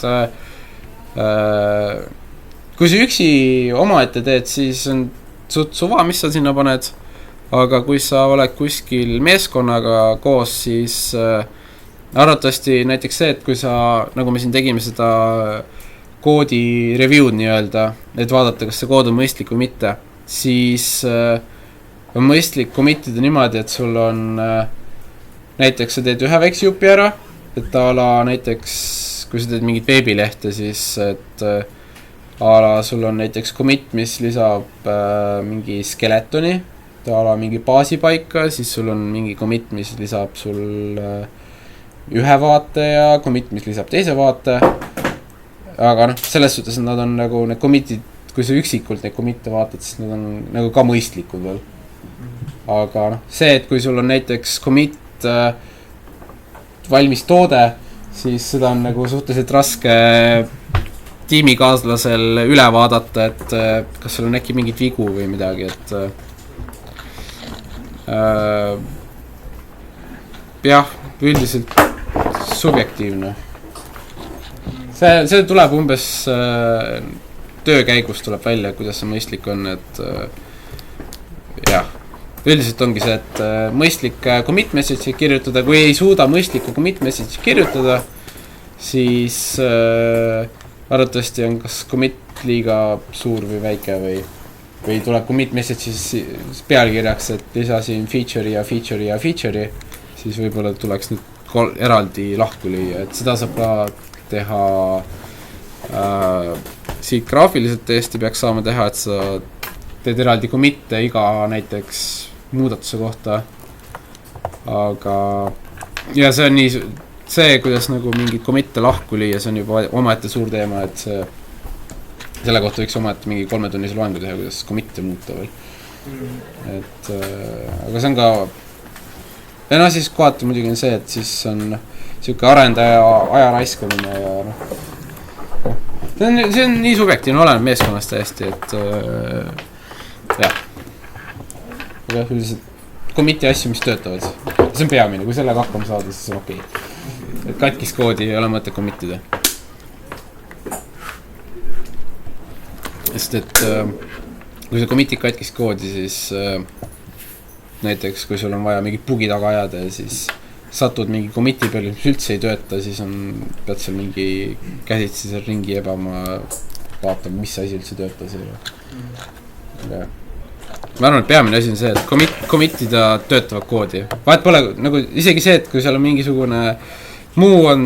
kui sa üksi omaette teed, siis on suht suva, mis sa sinna paned, aga kui sa oled kuskil meeskonnaga koos, siis arvatavasti näiteks see, et kui sa, nagu me siin tegime seda koodi review'd nii-öelda, et vaadata, kas see kood on mõistlik või mitte, siis on mõistlik commit'ida niimoodi, et sul on näiteks sa teed ühe väikse jupi ära, et a la näiteks kui sa teed mingit veebilehte, siis et a la sul on näiteks commit, mis lisab mingi skeletoni, et a la mingi baasipaika, siis sul on mingi commit, mis lisab sul ühe vaate ja commit, mis lisab teise vaate, aga noh, selles suhtes nad on nagu need commit'id, kui sa üksikult neid commit'e vaatad, siis nad on nagu ka mõistlikud veel. Aga noh, see, et kui sul on näiteks commit valmis toode, siis seda on nagu suhteliselt raske tiimikaaslasel üle vaadata, et kas sul on äkki mingit vigu või midagi, et jah, üldiselt subjektiivne. See tuleb umbes töö käigus tuleb välja, kuidas see mõistlik on, et jah, üldiselt ongi see, et mõistlik commit message'i kirjutada, kui ei suuda mõistlikku commit message'i kirjutada, siis arvatavasti on kas commit liiga suur või väike või tuleb commit message'is pealkirjaks, et lisasin feature'i ja feature'i ja feature'i, siis võib-olla tuleks nüüd eraldi lahku lüüa, et seda saab ka teha siit graafiliselt tõesti peaks saama teha, et sa teed eraldi commit'e iga näiteks muudatuse kohta, aga ja see on nii see, kuidas nagu mingid commit'e lahku lüüa, see on juba omaette suur teema, et see selle kohta võiks omaette mingi 3-tunnise loengu teha, kuidas commit'e muuta veel. Et aga see on ka ja noh, siis kohati muidugi on see, et siis on siuke arendaja aja raiskamine ja noh, see on nii subjektiivne, oleneb meeskonnast täiesti, et jah. Aga üldiselt commit'i asju, mis töötavad. See on peamine, kui sellega hakkama saada, siis on okei. Et katkis koodi ei ole mõte commit'ida. Sest et kui sa commit'id katkis koodi, siis näiteks kui sul on vaja mingi bugi taga ajada ja siis satud mingi commit'i peale, mis üldse ei tööta, siis pead seal mingi käsitsi seal ringi ebama, vaatama, mis asi üldse töötas. Ja. Ma arvan, et peamine asi on see, et commit'ida töötavat koodi. Vahet pole nagu isegi see, et kui seal on mingisugune muu on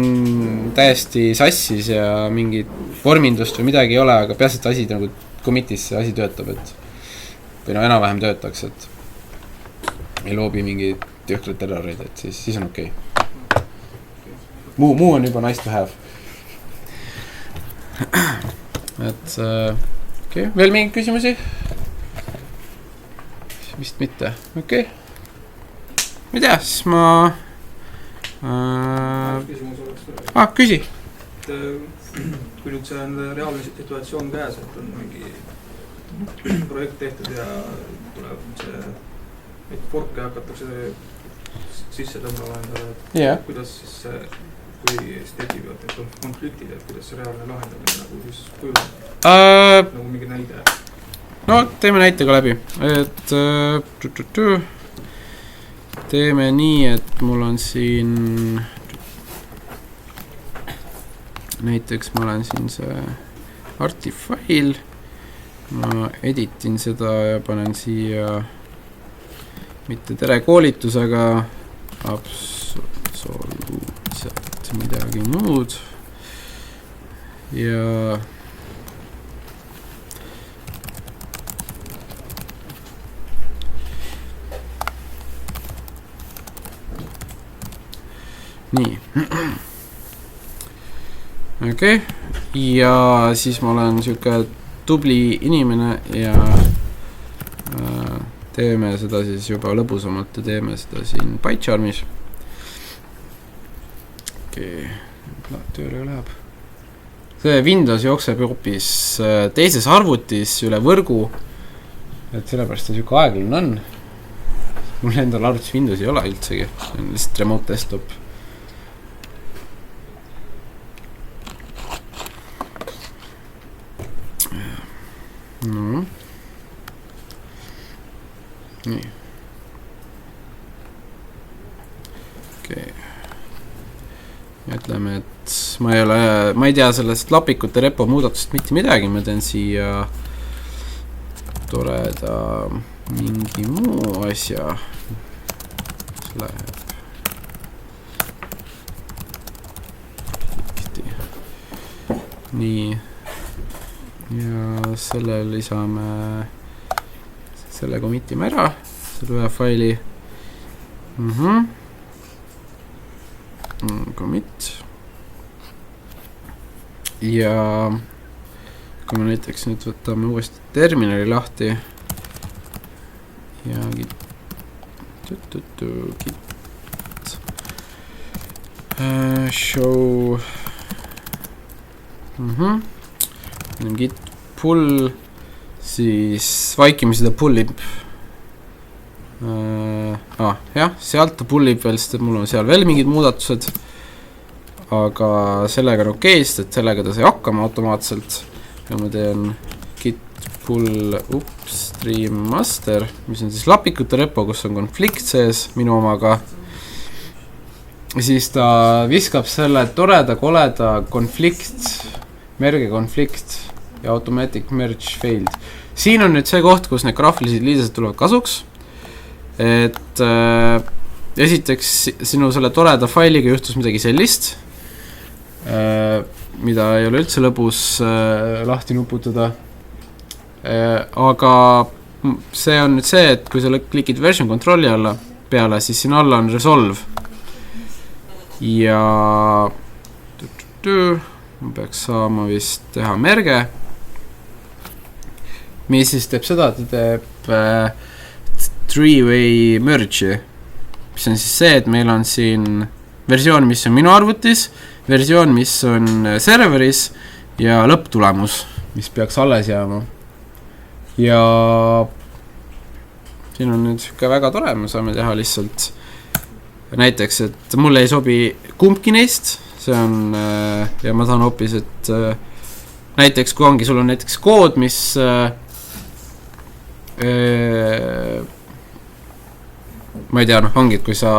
täiesti sassis ja mingit vormindust või midagi ei ole, aga peaselt asi nagu commit'is see asi töötab, et või no enam-vähem töötaks, et ei loobi mingid jõhkrad errorid, et siis on okei. Muu on juba nice to have. Et okei, veel mingi küsimusi? Vist mitte, okei. Ma ei tea, siis ma küsimus oleks küsi. Kui nüüd see on reaalne situatsioon käes, et on mingi projekt tehtud ja tuleb see et forke hakatakse sisse tõmbama endale, kuidas siis see, kui tekivad need konfliktid, et kuidas see reaalne lahendamine nagu siis kujub? Nagu mingi näide. No, teeme näitega läbi, et teeme nii, et mul on siin näiteks ma olen siin see artifail, ma editin seda ja panen siia mitte tere koolitusega absoluutselt midagi muud ja nii. Okei. Ja siis ma olen siuke tubli inimene ja teeme seda siis juba lõbusamalt ja teeme seda siin PyCharmis. Okei. Tööle läheb. See Windows jookseb hoopis teises arvutis üle võrgu. Et sellepärast see siuke aeglane on. Mul endal arvutis Windows ei ole üldsegi. See on lihtsalt remote desktop. ütleme, et ma ei tea sellest lapikute repo muudatust mitte midagi, ma teen siia toreda mingi muu asja, mis läheb nii ja selle lisame selle commitime ära, selle ühe faili commit ja kui me näiteks nüüd võtame uuesti terminali lahti ja git show git pull, siis vaikime seda pullib jah, sealt ta pullib veel, sest mul on seal veel mingid muudatused, aga sellega on okei, et sellega ta sai hakkama automaatselt ja ma teen git pull upstream master, mis on siis lapikute repo, kus on konflikt sees minu omaga. Siis ta viskab selle toreda koleda merge konflikt ja automatic merge failed. Siin on nüüd see koht, kus need graafilised liidesed tulevad kasuks, et esiteks sinu selle toreda failiga juhtus midagi sellist, mida ei ole üldse lõbus lahti nuputada, aga see on nüüd see, et kui sa klikid version control'i alla peale, siis siin alla on resolve ja ma peaks saama vist teha merge, mis siis teeb seda, et ta teeb three-way merge'i, mis on siis see, et meil on siin versioon, mis on minu arvutis, versioon, mis on serveris ja lõpptulemus, mis peaks alles jääma. Ja siin on nüüd ka väga tore, me saame teha lihtsalt näiteks, et mulle ei sobi kumbki neist, see on ja ma tahan hoopis, et näiteks kui ongi, sul on näiteks kood, mis ma ei tea, ongi, et kui sa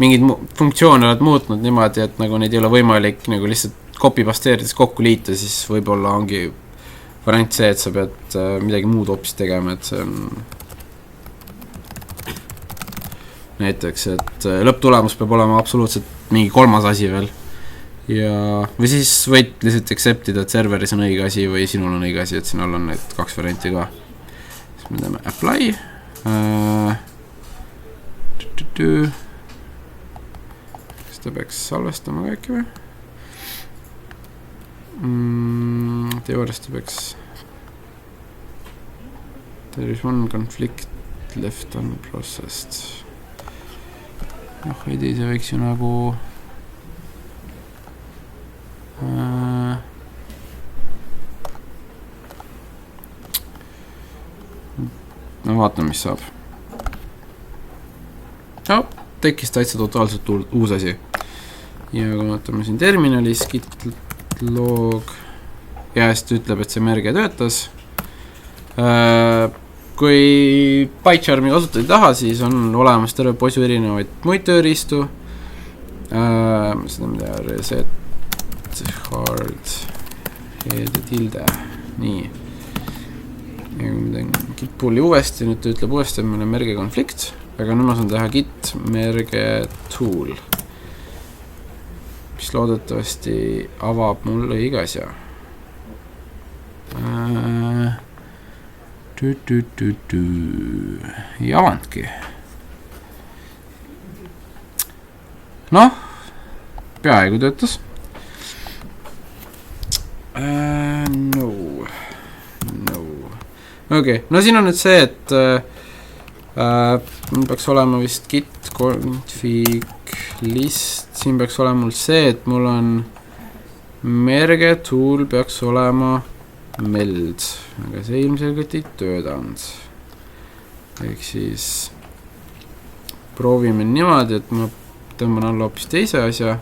mingid funktsioone oled muutnud niimoodi, et nagu neid ei ole võimalik nagu lihtsalt copy-pasteerides kokku liita, siis võib-olla ongi variant see, et sa pead midagi muud hoopis tegema, et see on näiteks, et lõpptulemus peab olema absoluutselt mingi kolmas asi veel ja, või siis võid lihtsalt acceptida, et serveris on õige asi või sinul on õige asi, et sinul on need kaks varianti ka. Siis me teeme apply kas ta peaks salvestama kõiki või? Teoorias ta peaks there is one conflict left unprocessed. Ei tea, see võiks ju nagu no vaatame, mis saab. Tekkis täitsa totaalselt uus asi. Ja kui vaatame siin terminalis git log ja hästi ütleb, et see merge töötas. Kui PyCharmi kasutada ei taha, siis on olemas terve posu erinevaid muid tööriistu. Seda ma teha reset hard tilde. Nii. Ja kui ma teen git pulli uuesti, nüüd ta ütleb uuesti, et meil on merge konflikt, aga nüüd ma saan teha git merge tool, mis loodetavasti avab mul õige asja. Ei avandki. Noh, peaaegu töötas. No. Okei, no siin on nüüd see, et peaks olema vist git config list, siin peaks olema mul see, et mul on merge tool peaks olema meld, aga see ilmselgelt ei töötanud. Ehk siis proovime niimoodi, et ma tõmban alla hoopis teise asja.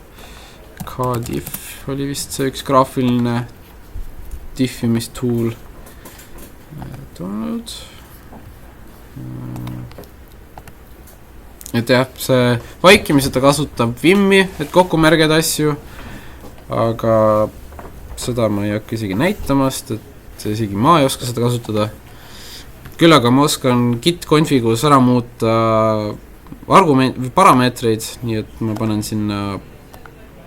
Kdiff oli vist see üks graafiline diffimistool. Tulnud. et jah, see vaikimisel ta kasutab Vimmi, et kokku märgeda asju, aga seda ma ei hakka isegi näitama, sest et isegi ma ei oska seda kasutada. Küll aga ma oskan git configus ära muuta parameetreid, nii et ma panen sinna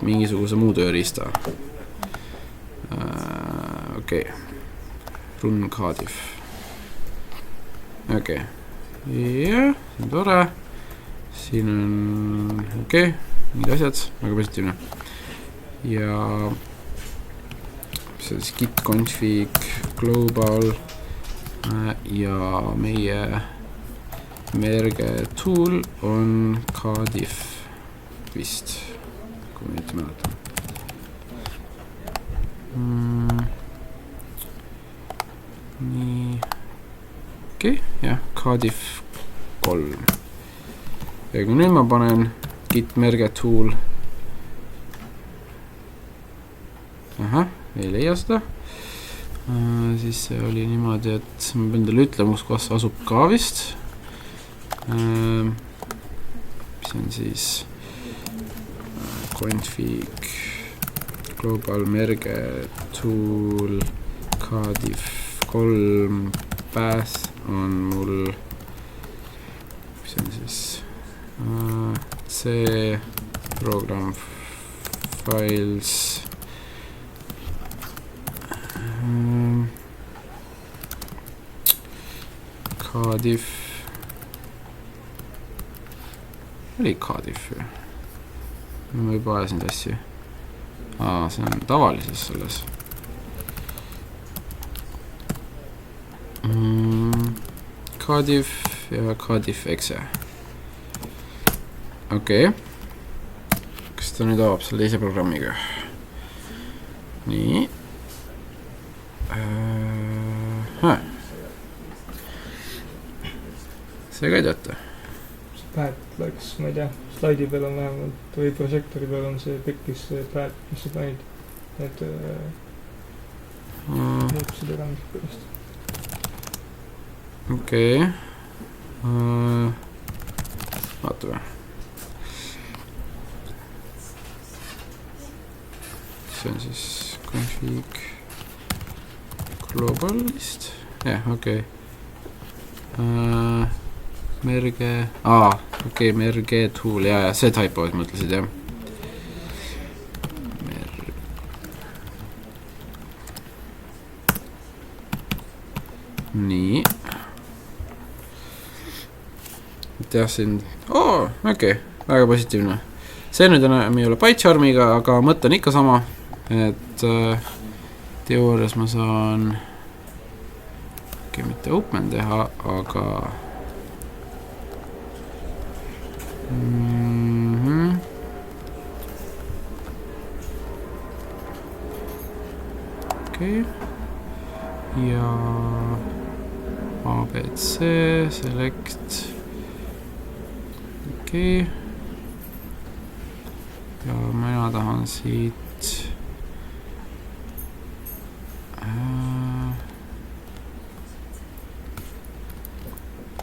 mingisuguse muu tööriista. Okei. Run Cardiff. Okei. Jah, see on tore. Siin on okei, mingid asjad, väga positiivne. Ja see on siis git config global ja meie merge tool on Cardiff vist, kui ma nüüd mäletan. Nii. Okei, jah, Cardiff 3. Ja kui nüüd ma panen git merge tool. Ahah, ei leia seda. Siis see oli niimoodi, et ma pean teile ütlema, kus kohas asub ka vist. See on siis config global merge tool Cardiff 3 path on mul, see on siis C program files Cardiff oli Cardiff ju. Ma juba ajasin tassi. See on tavalises selles. Cardiff ja Cardiff exe. Okei. Kas ta nüüd avab selle teise programmiga? Nii. See ka ei tööta. See päät läks, ma ei tea, slaidi peal on vähemalt või prožektori peal on see tekkis see päät, mis sa panid. Need muutused ära mis pärast. Okei. Vaatame. See on siis config globalist. Jah, okei. Merge, okei, merge tool, ja see typo, et mõtlesid, jah. Nii. Jah, siin, okei, väga positiivne. See nüüd enam ei ole PyCharmiga, aga mõte on ikka sama, et teoorias ma saan mitte open teha, aga okei. Ja ABC, select. Okei. Ja mina tahan siit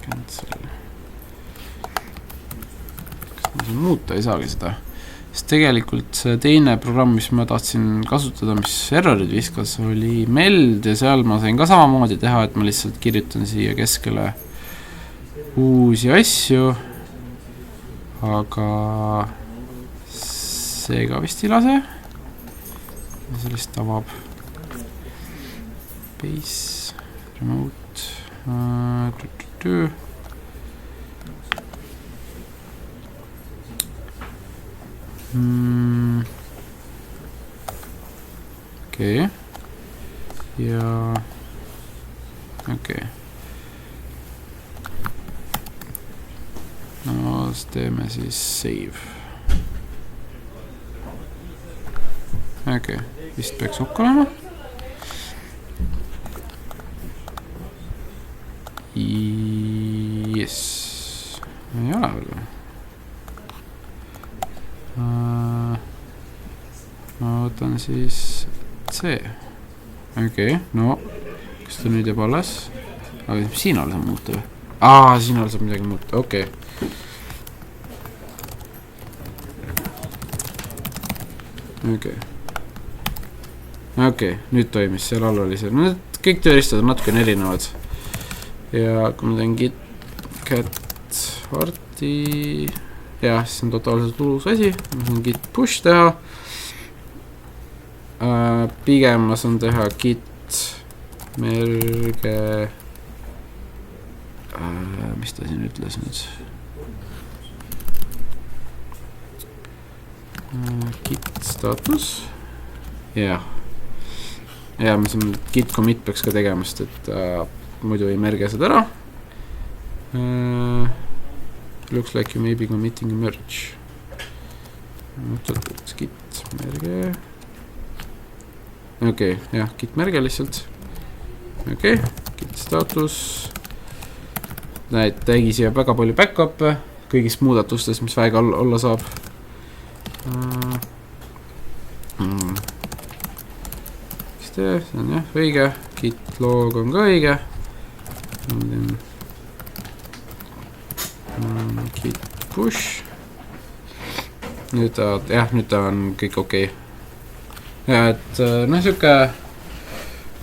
cancel. Kas ma siin muuta ei saagi seda? Sest tegelikult see teine programm, mis ma tahtsin kasutada, mis errorid viskas, oli Meld ja seal ma sain ka samamoodi teha, et ma lihtsalt kirjutan siia keskele uusi asju, aga see ka vist ei lase. Sellist avab base, remote, okei. Ja okei. No, teeme siis save. Okei, vist peaks hukk olema. Yes. Ei ole veel. Ma võtan siis C. Okei, no kas ta nüüd jääb alles? Aga siin alles on muuta või? Siin alles saab midagi muuta, okei. okei, nüüd toimis, seal all oli see, no kõik tööriistad on natukene erinevad. Ja kui ma teen git cat arti, jah, siis on totaalselt uus asi, ma saan git push teha. Pigem ma saan teha git merge, mis ta siin ütles nüüd? Git status, jah, ma saan git commit peaks ka tegemast, et muidu ei merge seda ära. Looks like you may be committing a merge. Git merge, jah, git merge lihtsalt. Git status, näed, tegi siia väga palju back-up'e kõigist muudatustest, mis väega olla saab. See on jah õige, git log on ka õige, git push, nüüd ta on kõik okei. Ja et noh, siuke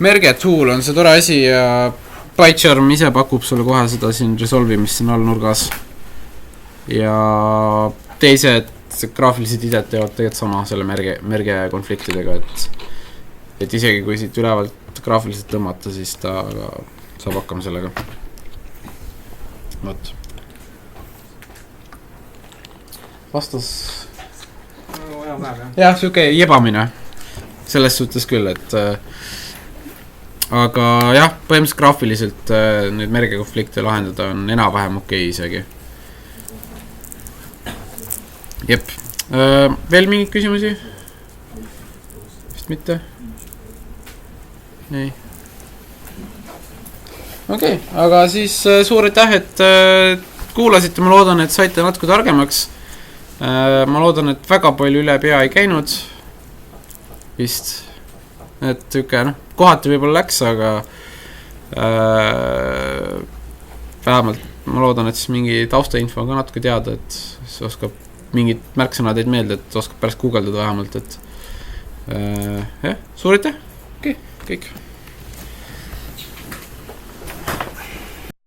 merge tool on see tore asi ja PyCharm ise pakub sulle kohe seda siin resolve'i, mis siin all nurgas. Ja teised graafilised ided teevad tegelikult sama selle merge konfliktidega, et isegi kui siit ülevalt graafiliselt tõmmata, siis ta saab hakkama sellega. Võt. Vastas. Jah, siuke jebamine. Selles suhtes küll, et aga jah, põhimõtteliselt graafiliselt nüüd merge konflikte lahendada on enam-vähem okei isegi. Jep. Veel mingid küsimusi? Vist mitte? Ei. Aga siis suur aitäh, et kuulasite, ma loodan, et saite natuke targemaks. Ma loodan, et väga palju üle pea ei käinud. Vist. Et tüke, kohati võib-olla läks, aga vähemalt ma loodan, et siis mingi taustainfo ka natuke teada, et siis oskab mingid märksõnad teid meelde, et oskab pärast guugeldada vähemalt, et jah, suur aitäh, kõik.